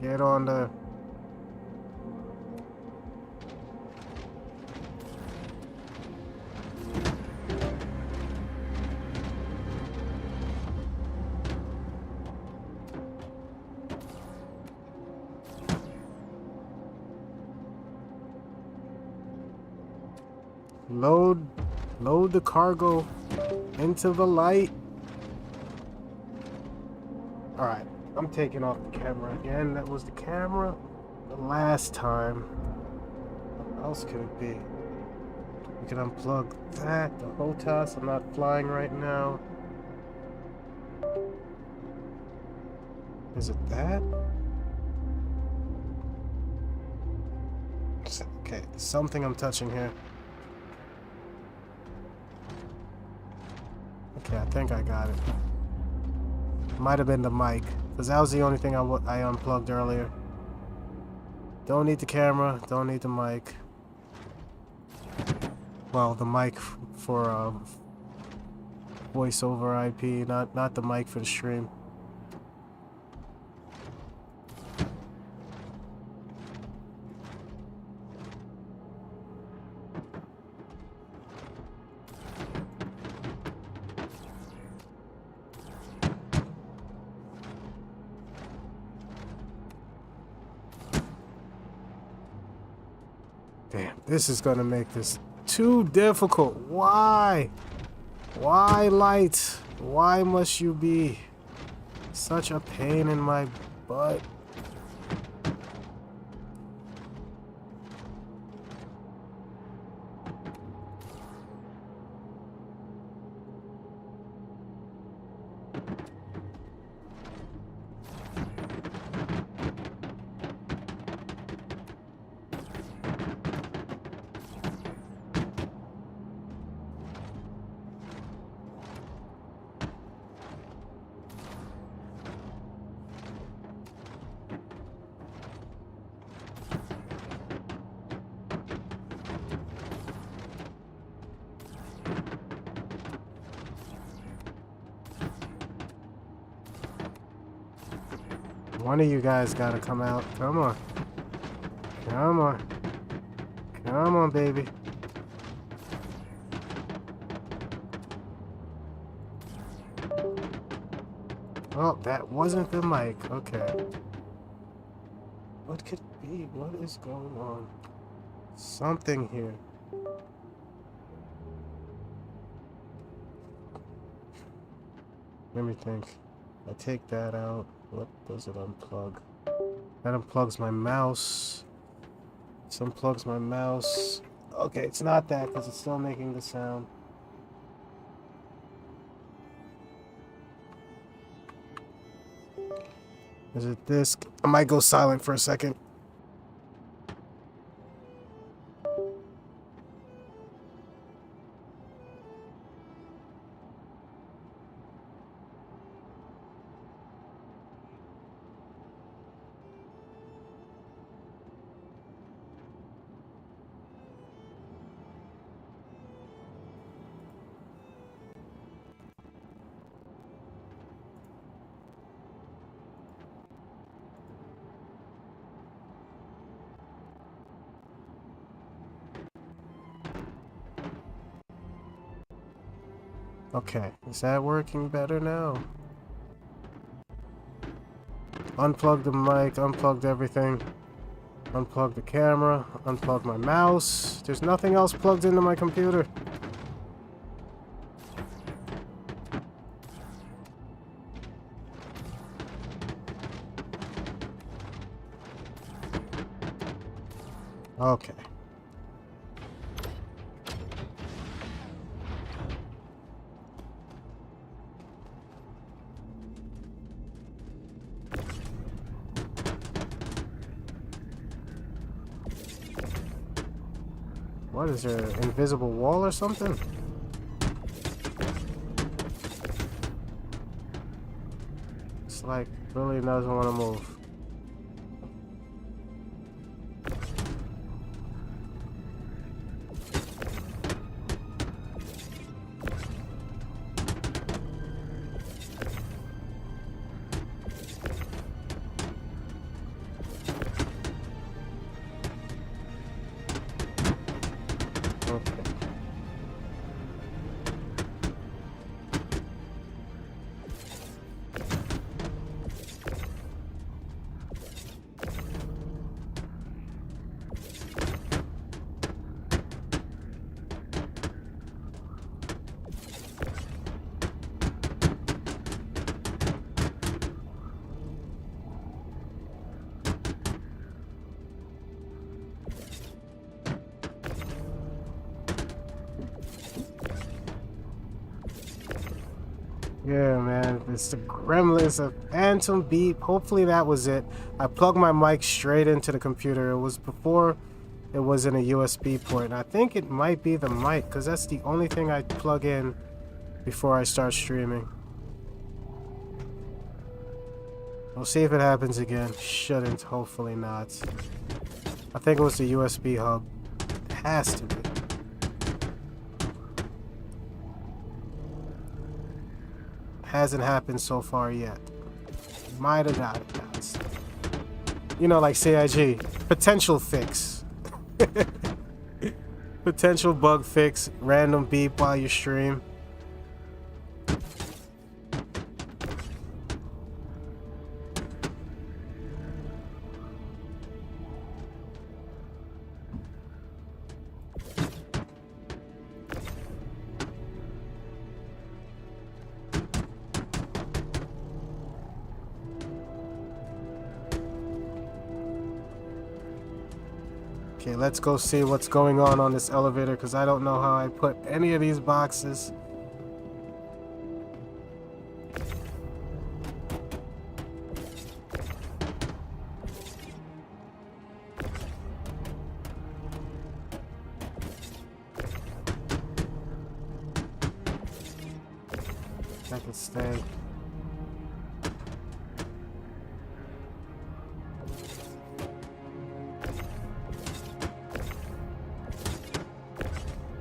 Get on the... Load the cargo into the light. Alright, I'm taking off the camera again. That was the camera the last time. What else could it be? We can unplug that, the HOTAS. I'm not flying right now. Is it that? Okay, something I'm touching here. Okay, I think I got it. Might have been the mic, because that was the only thing I unplugged earlier. Don't need the camera, don't need the mic. Well, the mic for voice over IP, not the mic for the stream. Damn, this is gonna make this too difficult. Why? Why, light? Why must you be such a pain in my butt? One of you guys gotta come out. Come on. Come on. Come on, baby. Oh, that wasn't the mic. Okay. What could it be? What is going on? Something here. Let me think. I take that out. What does it unplug? That unplugs my mouse. This unplugs my mouse. Okay, it's not that because it's still making the sound. Is it this? I might go silent for a second. Okay, is that working better now? Unplug the mic, unplugged everything. Unplug the camera, unplug my mouse. There's nothing else plugged into my computer. Okay. What is there? An invisible wall or something? It's like really doesn't want to move. Yeah, man, it's the Gremlins of Phantom Beat. Hopefully that was it. I plugged my mic straight into the computer. It was before it was in a USB port. And I think it might be the mic, because that's the only thing I plug in before I start streaming. We'll see if it happens again. Shouldn't, hopefully not. I think it was the USB hub. It has to be. Hasn't happened so far yet. Might have got it, guys. You know, like CIG. Potential fix. Potential bug fix. Random beep while you stream. Okay, let's go see what's going on this elevator, because I don't know how I put any of these boxes. I can stay.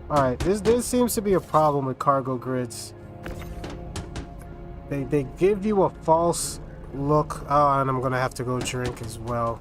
Alright, this seems to be a problem with cargo grids. They give you a false look. Oh, and I'm gonna have to go drink as well.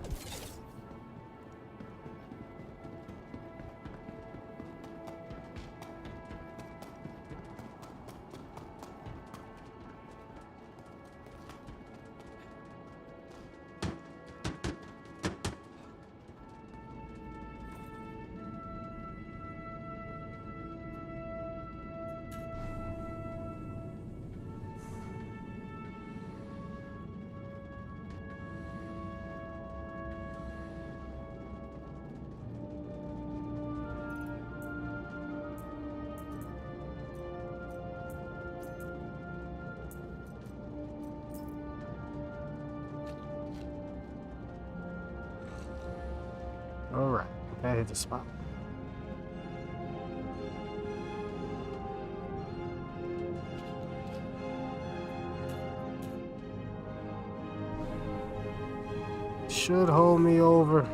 Alright, that hit the spot. Should hold me over.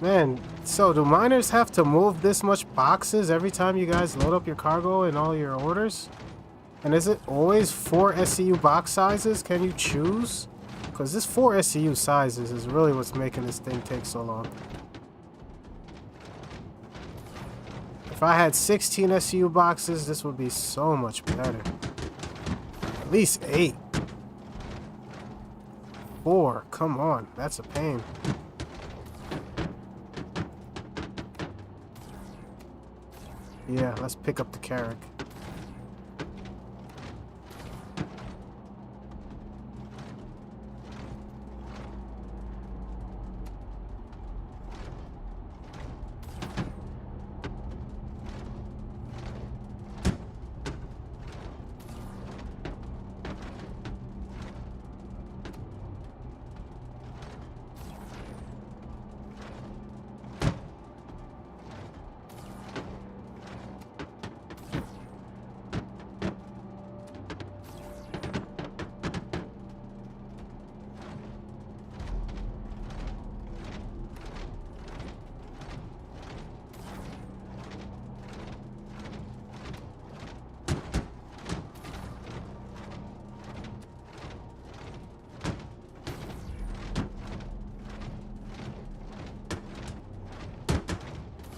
Man, so do miners have to move this much boxes every time you guys load up your cargo and all your orders? And is it always 4 SCU box sizes? Can you choose? Because this 4 SCU sizes is really what's making this thing take so long. If I had 16 SCU boxes, this would be so much better. At least 8. 4. Come on, that's a pain. Yeah, let's pick up the Carrack.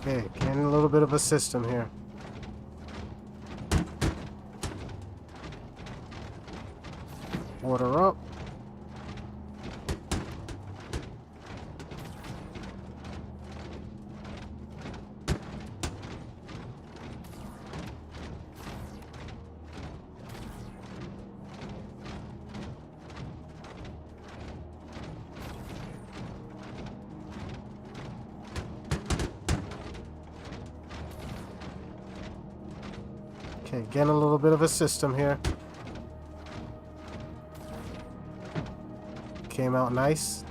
Okay, getting a little bit of a system here. Order up. Okay, getting a little bit of a system here. Came out nice.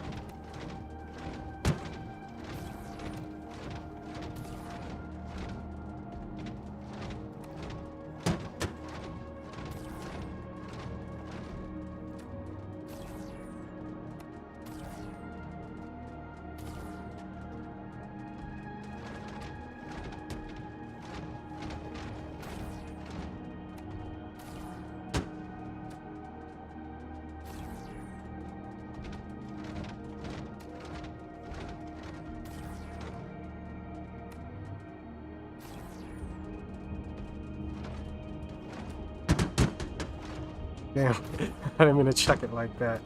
Damn, I didn't mean to chuck it like that.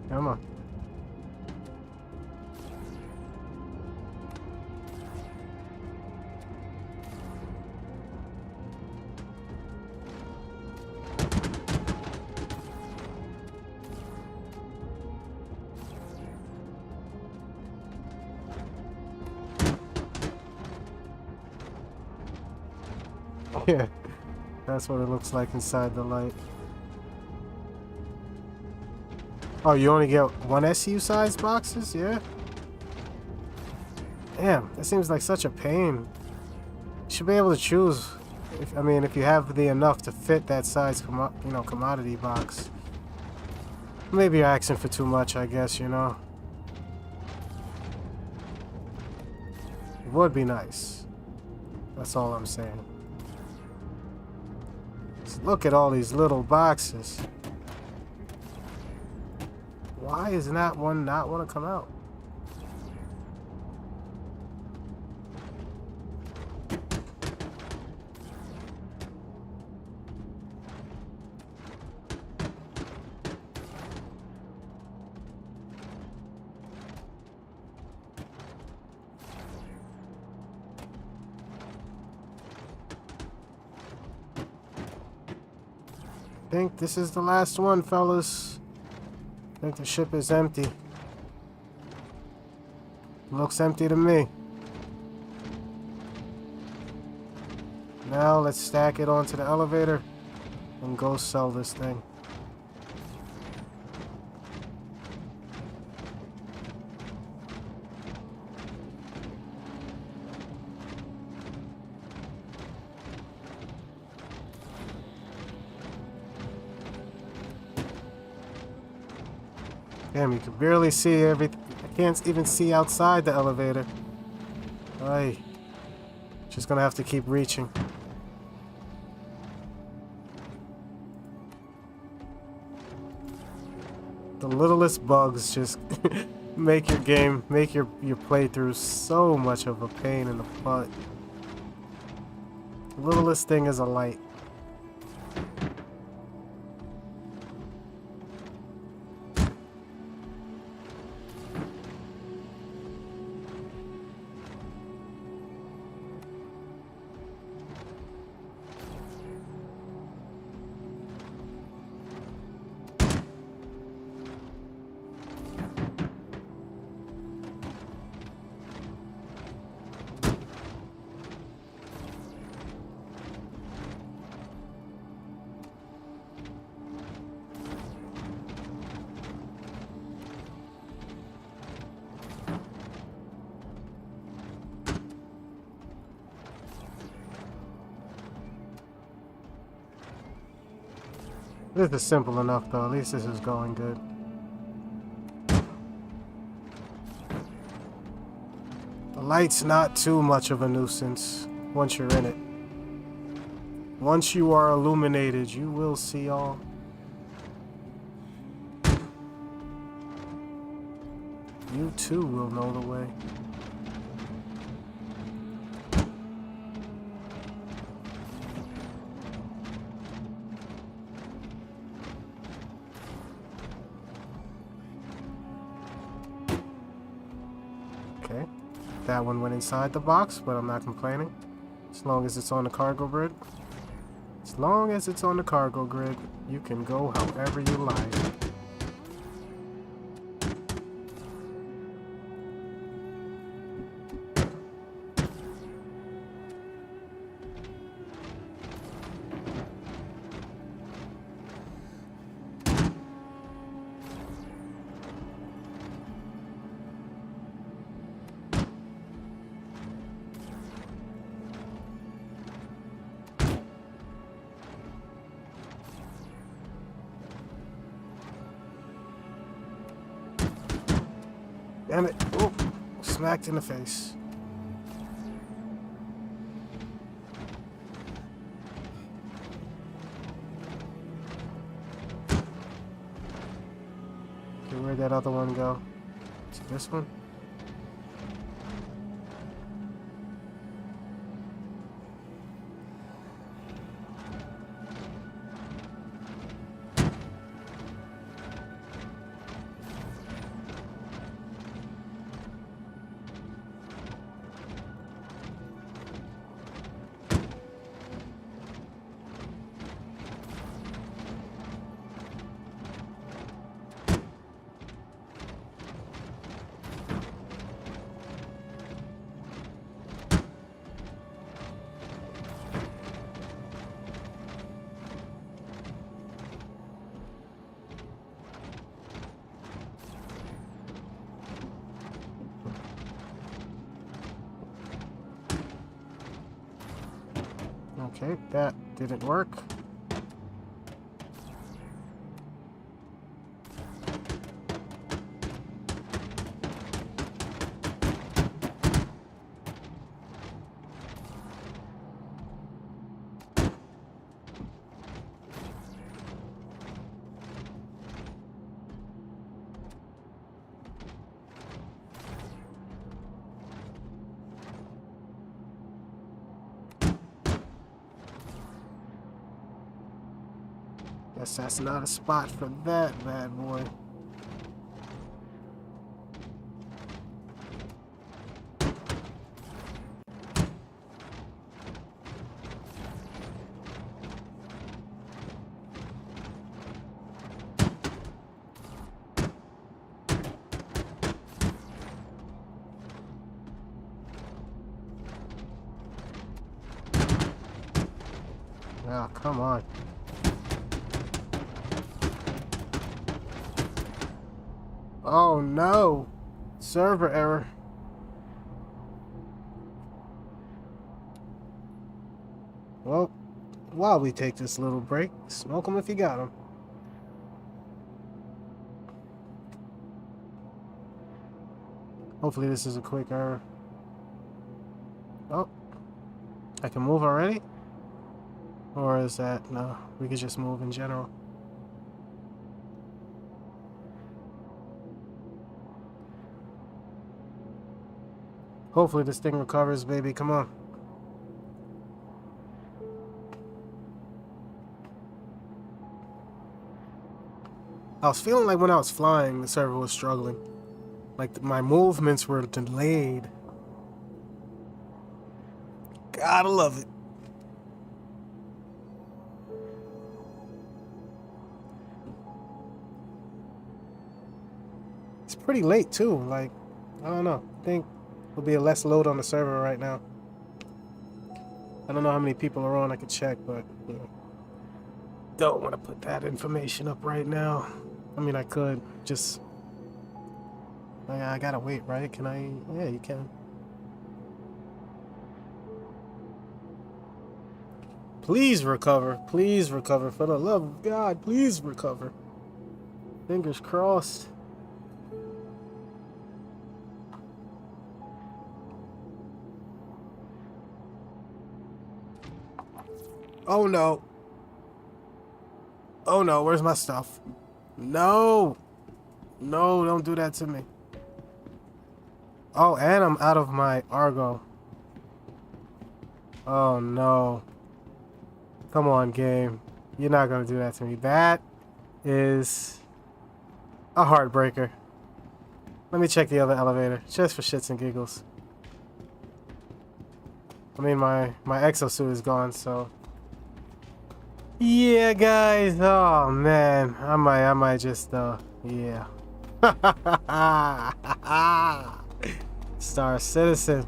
Come on. Yeah, that's what it looks like inside the light. Oh, you only get 1 SU size boxes? Yeah? Damn, that seems like such a pain. You should be able to choose, if you have the enough to fit that size, commodity box. Maybe you're asking for too much, I guess, you know. It would be nice. That's all I'm saying. Just look at all these little boxes. Why is that one not want to come out? I think this is the last one, fellas. I think the ship is empty. Looks empty to me. Now let's stack it onto the elevator and go sell this thing. Damn, you can barely see everything. I can't even see outside the elevator. Ay. Just gonna have to keep reaching. The littlest bugs just make your game, make your playthrough so much of a pain in the butt. The littlest thing is a light. This is simple enough though, at least this is going good. The light's not too much of a nuisance once you're in it. Once you are illuminated, you will see all. You too will know the way. Okay, that one went inside the box, but I'm not complaining. As long as it's on the cargo grid. As long as it's on the cargo grid, you can go however you like. Damn it. Oh, smacked in the face. Okay, where'd that other one go? Is it this one? Okay, that didn't work. Guess that's not a spot for that bad boy. Oh, come on. Oh no! Server error. Well, while we take this little break, smoke them if you got them. Hopefully this is a quick error. Oh, I can move already? Or is that, no, we could just move in general. Hopefully this thing recovers, baby. Come on. I was feeling like when I was flying, the server was struggling. Like my movements were delayed. Gotta love it. It's pretty late too. Like, I don't know. I think there'll be a less load on the server right now. I don't know how many people are on. I could check, but you know, don't want to put that information up right now. I mean, I could just. I gotta wait, right? Can I? Yeah, you can. Please recover. Please recover. For the love of God, please recover. Fingers crossed. Oh no. Oh no, where's my stuff? No. No, don't do that to me. Oh, and I'm out of my Argo. Oh no. Come on, game. You're not gonna do that to me. That is a heartbreaker. Let me check the other elevator, just for shits and giggles. I mean, my exosuit is gone, so. Yeah, guys. Oh man, I might just yeah. Star Citizen.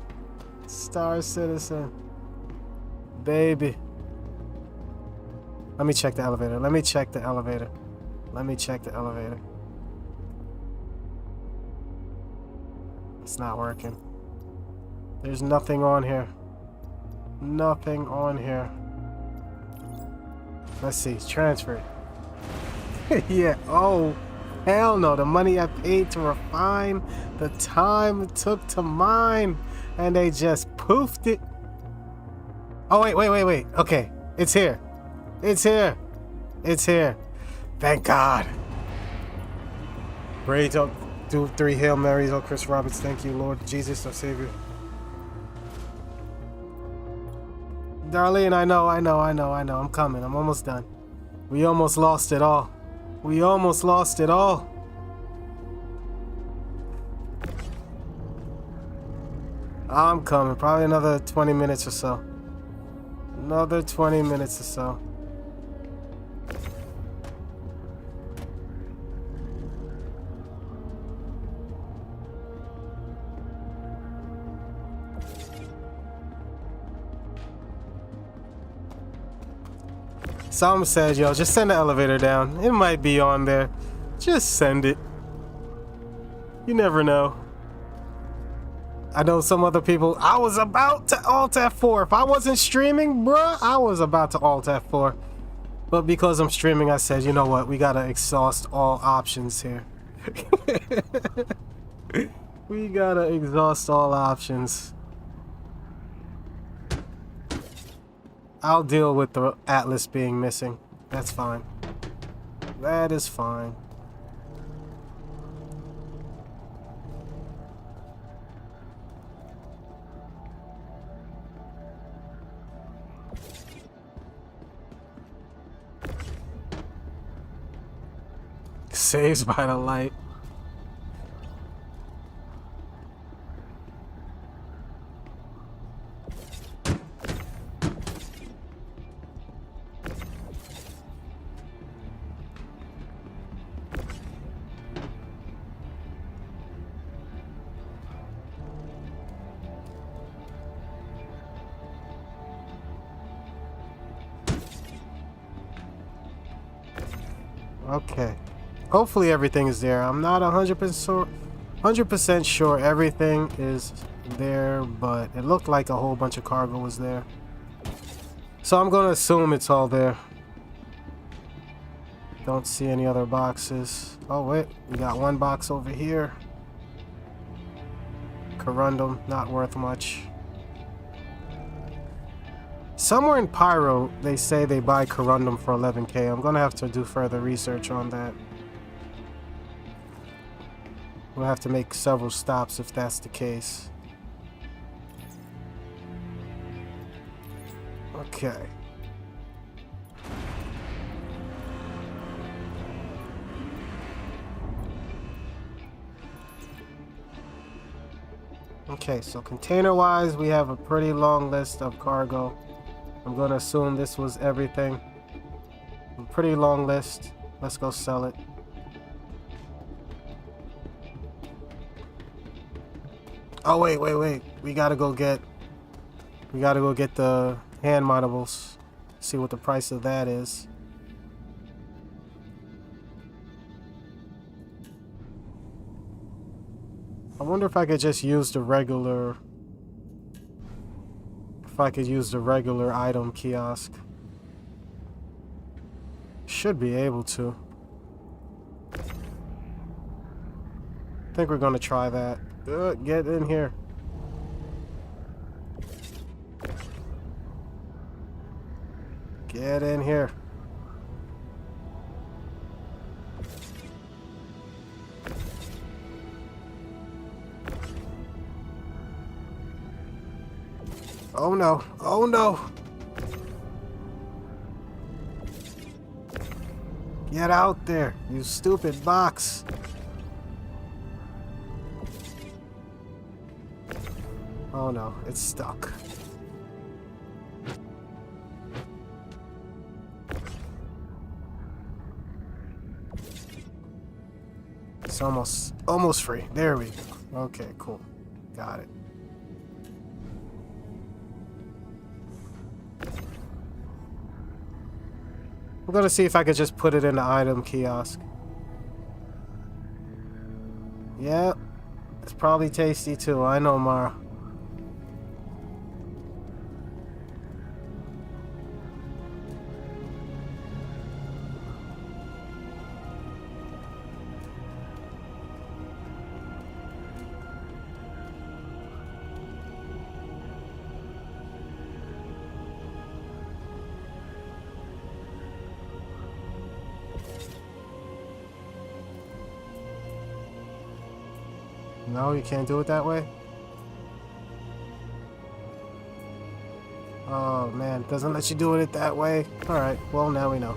Star Citizen. Baby. Let me check the elevator. Let me check the elevator. Let me check the elevator. It's not working. There's nothing on here. Nothing on here. Let's see. Transfer it. Yeah. Oh, hell no. The money I paid to refine, the time it took to mine, and they just poofed it. Oh, wait. Okay. It's here. It's here. It's here. Thank God. Pray, don't do 3 Hail Marys. Oh, Chris Roberts. Thank you, Lord Jesus, our Savior. Darlene, I know. I'm coming. I'm almost done. We almost lost it all. We almost lost it all. I'm coming. Probably another 20 minutes or so. Another 20 minutes or so. Someone said, yo, just send the elevator down. It might be on there. Just send it. You never know. I know some other people. I was about to alt F4. If I wasn't streaming, bruh, I was about to alt F4. But because I'm streaming, I said, you know what? We gotta exhaust all options here. We gotta exhaust all options. I'll deal with the Atlas being missing. That's fine. That is fine. Saved by the light. Okay. Hopefully everything is there. I'm not 100% sure everything is there, but it looked like a whole bunch of cargo was there. So I'm going to assume it's all there. Don't see any other boxes. Oh wait, we got one box over here. Corundum, not worth much. Somewhere in Pyro, they say they buy Corundum for 11k. I'm gonna have to do further research on that. We'll have to make several stops if that's the case. Okay. Okay, so container-wise, we have a pretty long list of cargo. I'm going to assume this was everything. A pretty long list. Let's go sell it. Oh, wait. We gotta go get the hand mountables. See what the price of that is. I wonder if I could just use the regular... If I could use the regular item kiosk. Should be able to. I think we're gonna try that. Get in here. Get in here. Oh no. Oh no. Get out there, you stupid box. Oh no, it's stuck. It's almost free. There we go. Okay, cool. Got it. I'm gonna see if I could just put it in the item kiosk. Yeah, it's probably tasty too. I know, Mara. No, you can't do it that way? Oh man, doesn't let you do it that way? Alright, well now we know.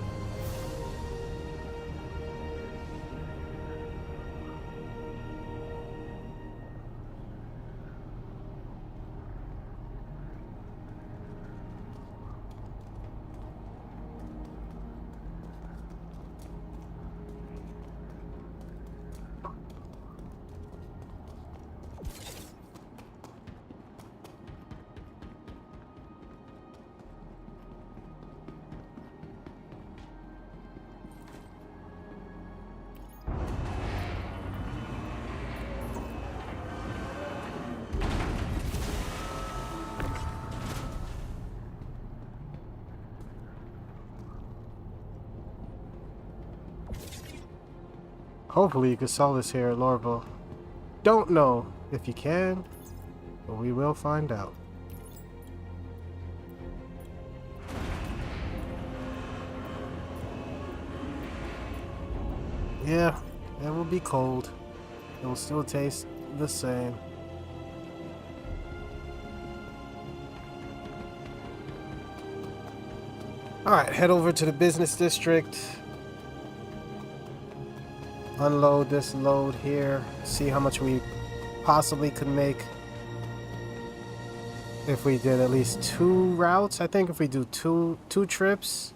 Hopefully you can sell this here at Lorville. Don't know if you can, but we will find out. Yeah, it will be cold. It will still taste the same. Alright, head over to the business district. Unload this load here. See how much we possibly could make if we did at least 2 routes. I think if we do two trips,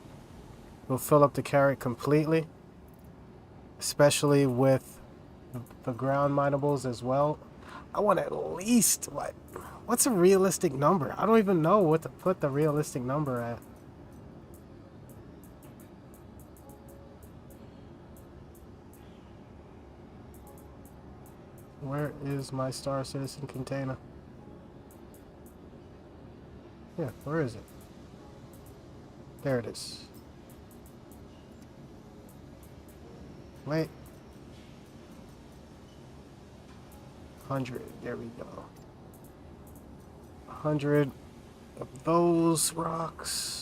we'll fill up the carrot completely. Especially with the ground minables as well. I want at least what's a realistic number? I don't even know what to put the realistic number at. Where is my Star Citizen container? Yeah, where is it? There it is. Wait. 100. There we go. 100 of those rocks.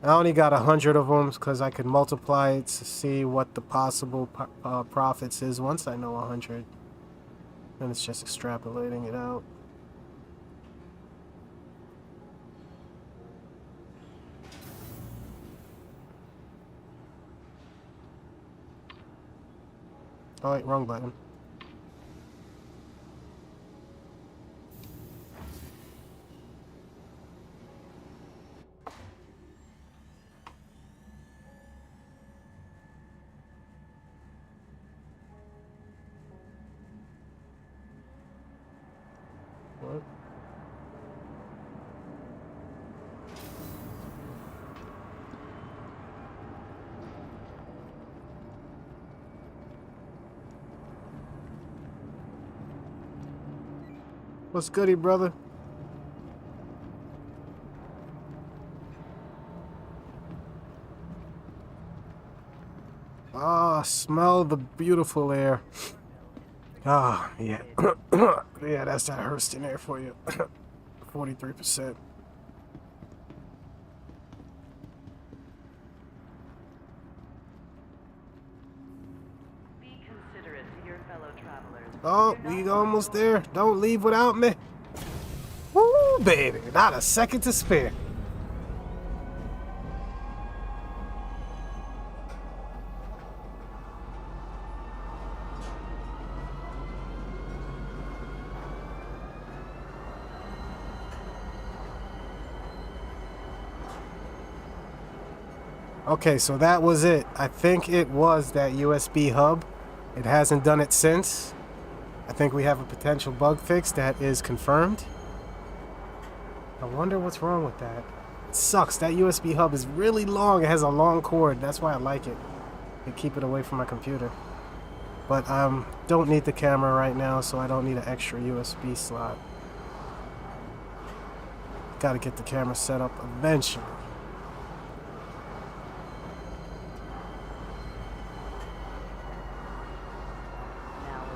I only got 100 of them because I could multiply it to see what the possible profits is once I know 100. And it's just extrapolating it out. Oh, wait, wrong button. What? What's goody, brother? Ah, smell the beautiful air. Ah, yeah. Yeah, that's that Hurston air for you. 43%. Be considerate to your fellow travelers. Oh, we almost there. Don't leave without me. Woo, baby. Not a second to spare. Okay, so that was it. I think it was that USB hub. It hasn't done it since. I think we have a potential bug fix that is confirmed. I wonder what's wrong with that. It sucks. That USB hub is really long. It has a long cord. That's why I like it. To keep it away from my computer. But don't need the camera right now, so I don't need an extra USB slot. Gotta get the camera set up eventually.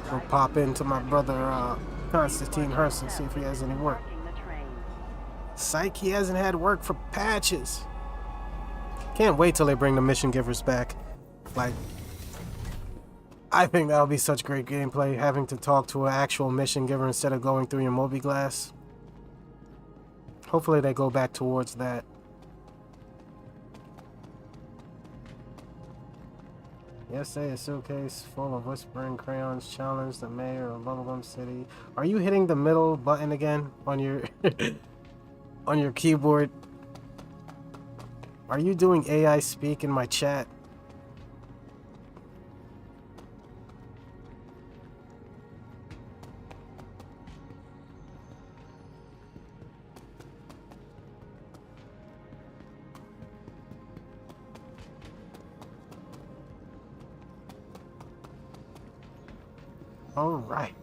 We'll pop into my brother Constantine Hurst and see if he has any work. Psych, he hasn't had work for patches. Can't wait till they bring the mission givers back. Like, I think that'll be such great gameplay, having to talk to an actual mission giver instead of going through your mobi-glass. Hopefully they go back towards that. Yesterday, a suitcase full of whispering crayons challenged the mayor of Bubblegum City. Are you hitting the middle button again on your on your keyboard? Are you doing AI speak in my chat? All right.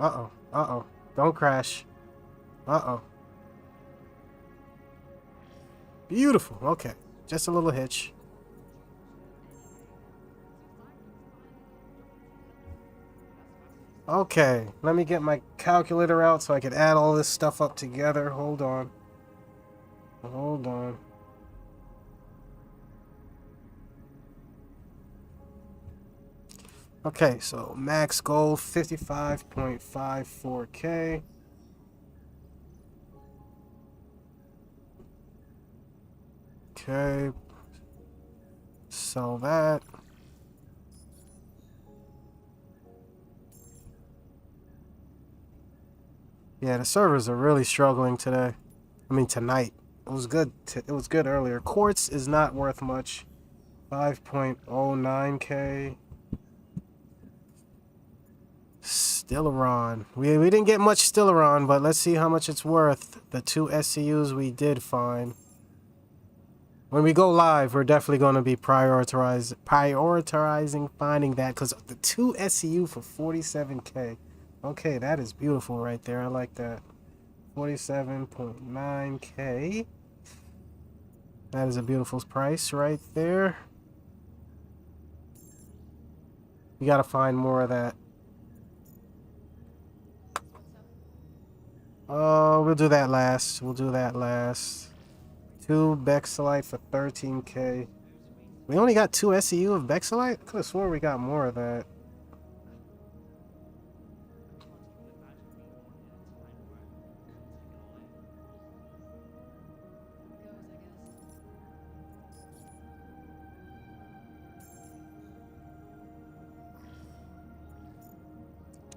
Uh-oh. Uh-oh. Don't crash. Uh-oh. Beautiful. Okay. Just a little hitch. Okay. Let me get my calculator out so I can add all this stuff up together. Hold on. Hold on. Okay, so max goal 55.54K. Okay. Sell that. Yeah, the servers are really struggling today. I mean tonight. It was good. It was good earlier. Quartz is not worth much. 5.09K. Stellaron. We didn't get much Stellaron, but let's see how much it's worth. The 2 SCUs we did find. When we go live, we're definitely going to be prioritizing finding that, because the 2 SCU for 47K. Okay, that is beautiful right there. I like that. 47.9K. That is a beautiful price right there. We got to find more of that. Oh, we'll do that last. We'll do that last. 2 Bexelite for 13K. We only got 2 SCU of Bexelite? Could have swore we got more of that.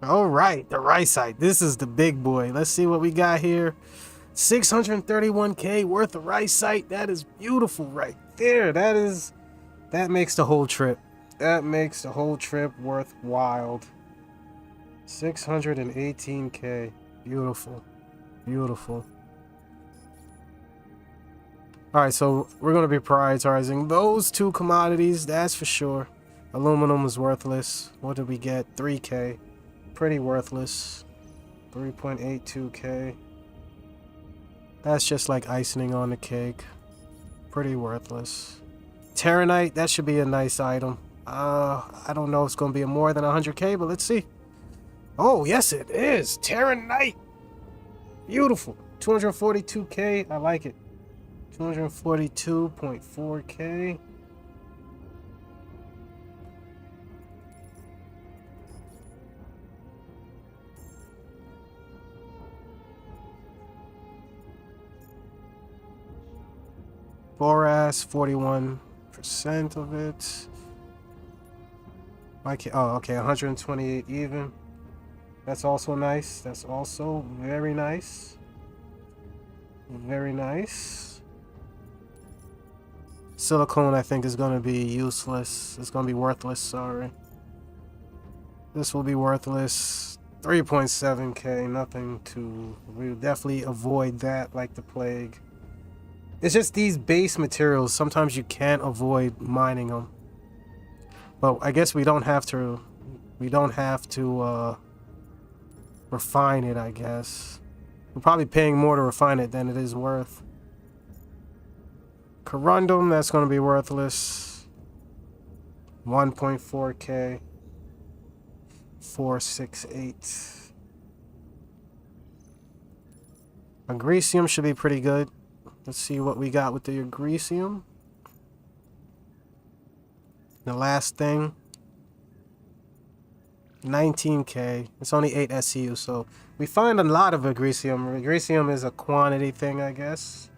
All right, the right side. This is the big boy. Let's see what we got here. 631K worth of rice site. That is beautiful right there. That makes the whole trip. That makes the whole trip worthwhile. 618K. Beautiful. Beautiful. All right, so we're going to be prioritizing those two commodities, that's for sure. Aluminum is worthless. What did we get? 3K. Pretty worthless. 3.82K. That's just like icing on the cake. Pretty worthless. Terranite, that should be a nice item. I don't know if it's going to be more than 100K, but let's see. Oh, yes it is. Terranite. Beautiful. 242K. I like it. 242.4K. Boras, 41% of it. Oh, okay, 128 even. That's also nice. That's also very nice. Very nice. Silicone, I think, is going to be useless. It's going to be worthless, sorry. This will be worthless. 3.7K, nothing to... We'll definitely avoid that like the plague. It's just these base materials. Sometimes you can't avoid mining them. But I guess we don't have to... refine it, I guess. We're probably paying more to refine it than it is worth. Corundum, that's going to be worthless. 1.4K. 468. Agresium should be pretty good. Let's see what we got with the Agresium. The last thing. 19K. It's only 8 SCU, so we find a lot of Agresium. Agresium is a quantity thing, I guess.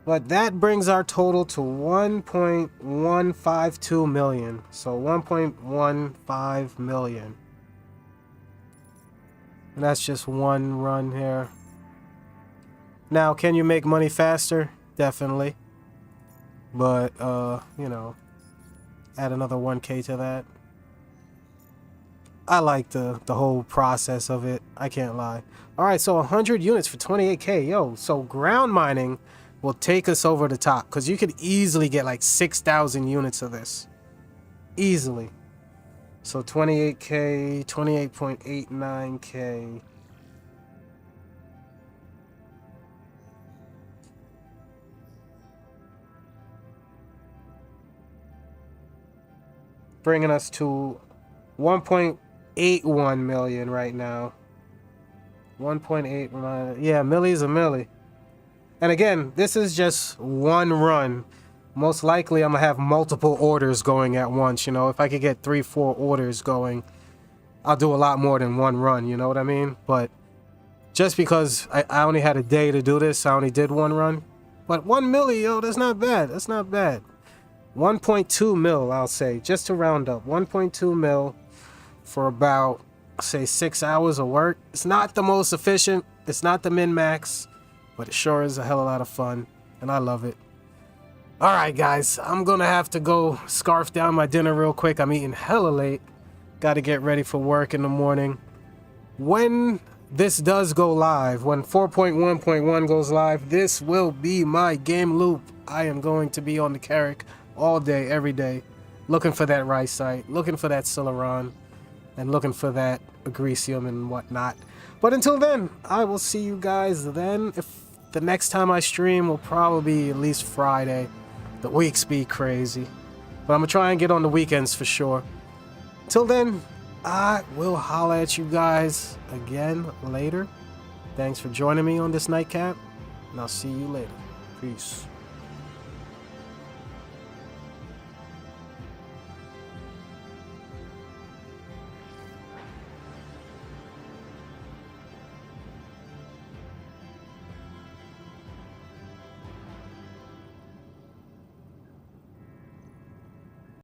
But that brings our total to 1.152 million. So 1.15 million. And that's just one run here. Now, can you make money faster? Definitely. But, you know, add another 1K to that. I like the whole process of it. I can't lie. All right, so 100 units for 28K. Yo, so ground mining will take us over the top because you could easily get like 6,000 units of this. Easily. So 28K, 28.89K. Bringing us to 1.81 million right now. 1.8, yeah, milli's a milli. And again, this is just one run. Most likely I'm gonna have multiple orders going at once, you know. If I could get 3-4 orders going, I'll do a lot more than one run, you know what I mean? But just because I only had a day to do this, I only did one run. But 1 milli, yo, that's not bad. That's not bad. 1.2 mil, I'll say, just to round up. 1.2 mil for about, say, 6 hours of work. It's not the most efficient. It's not the min-max. But it sure is a hell of a lot of fun. And I love it. Alright, guys. I'm going to have to go scarf down my dinner real quick. I'm eating hella late. Got to get ready for work in the morning. When this does go live, when 4.1.1 goes live, this will be my game loop. I am going to be on the Carrick all day, every day, looking for that rice site, looking for that Celeron, and looking for that Agresium and whatnot. But until then, I will see you guys then. If the next time I stream will probably be at least Friday. The weeks be crazy. But I'm going to try and get on the weekends for sure. Till then, I will holla at you guys again later. Thanks for joining me on this nightcap, and I'll see you later. Peace.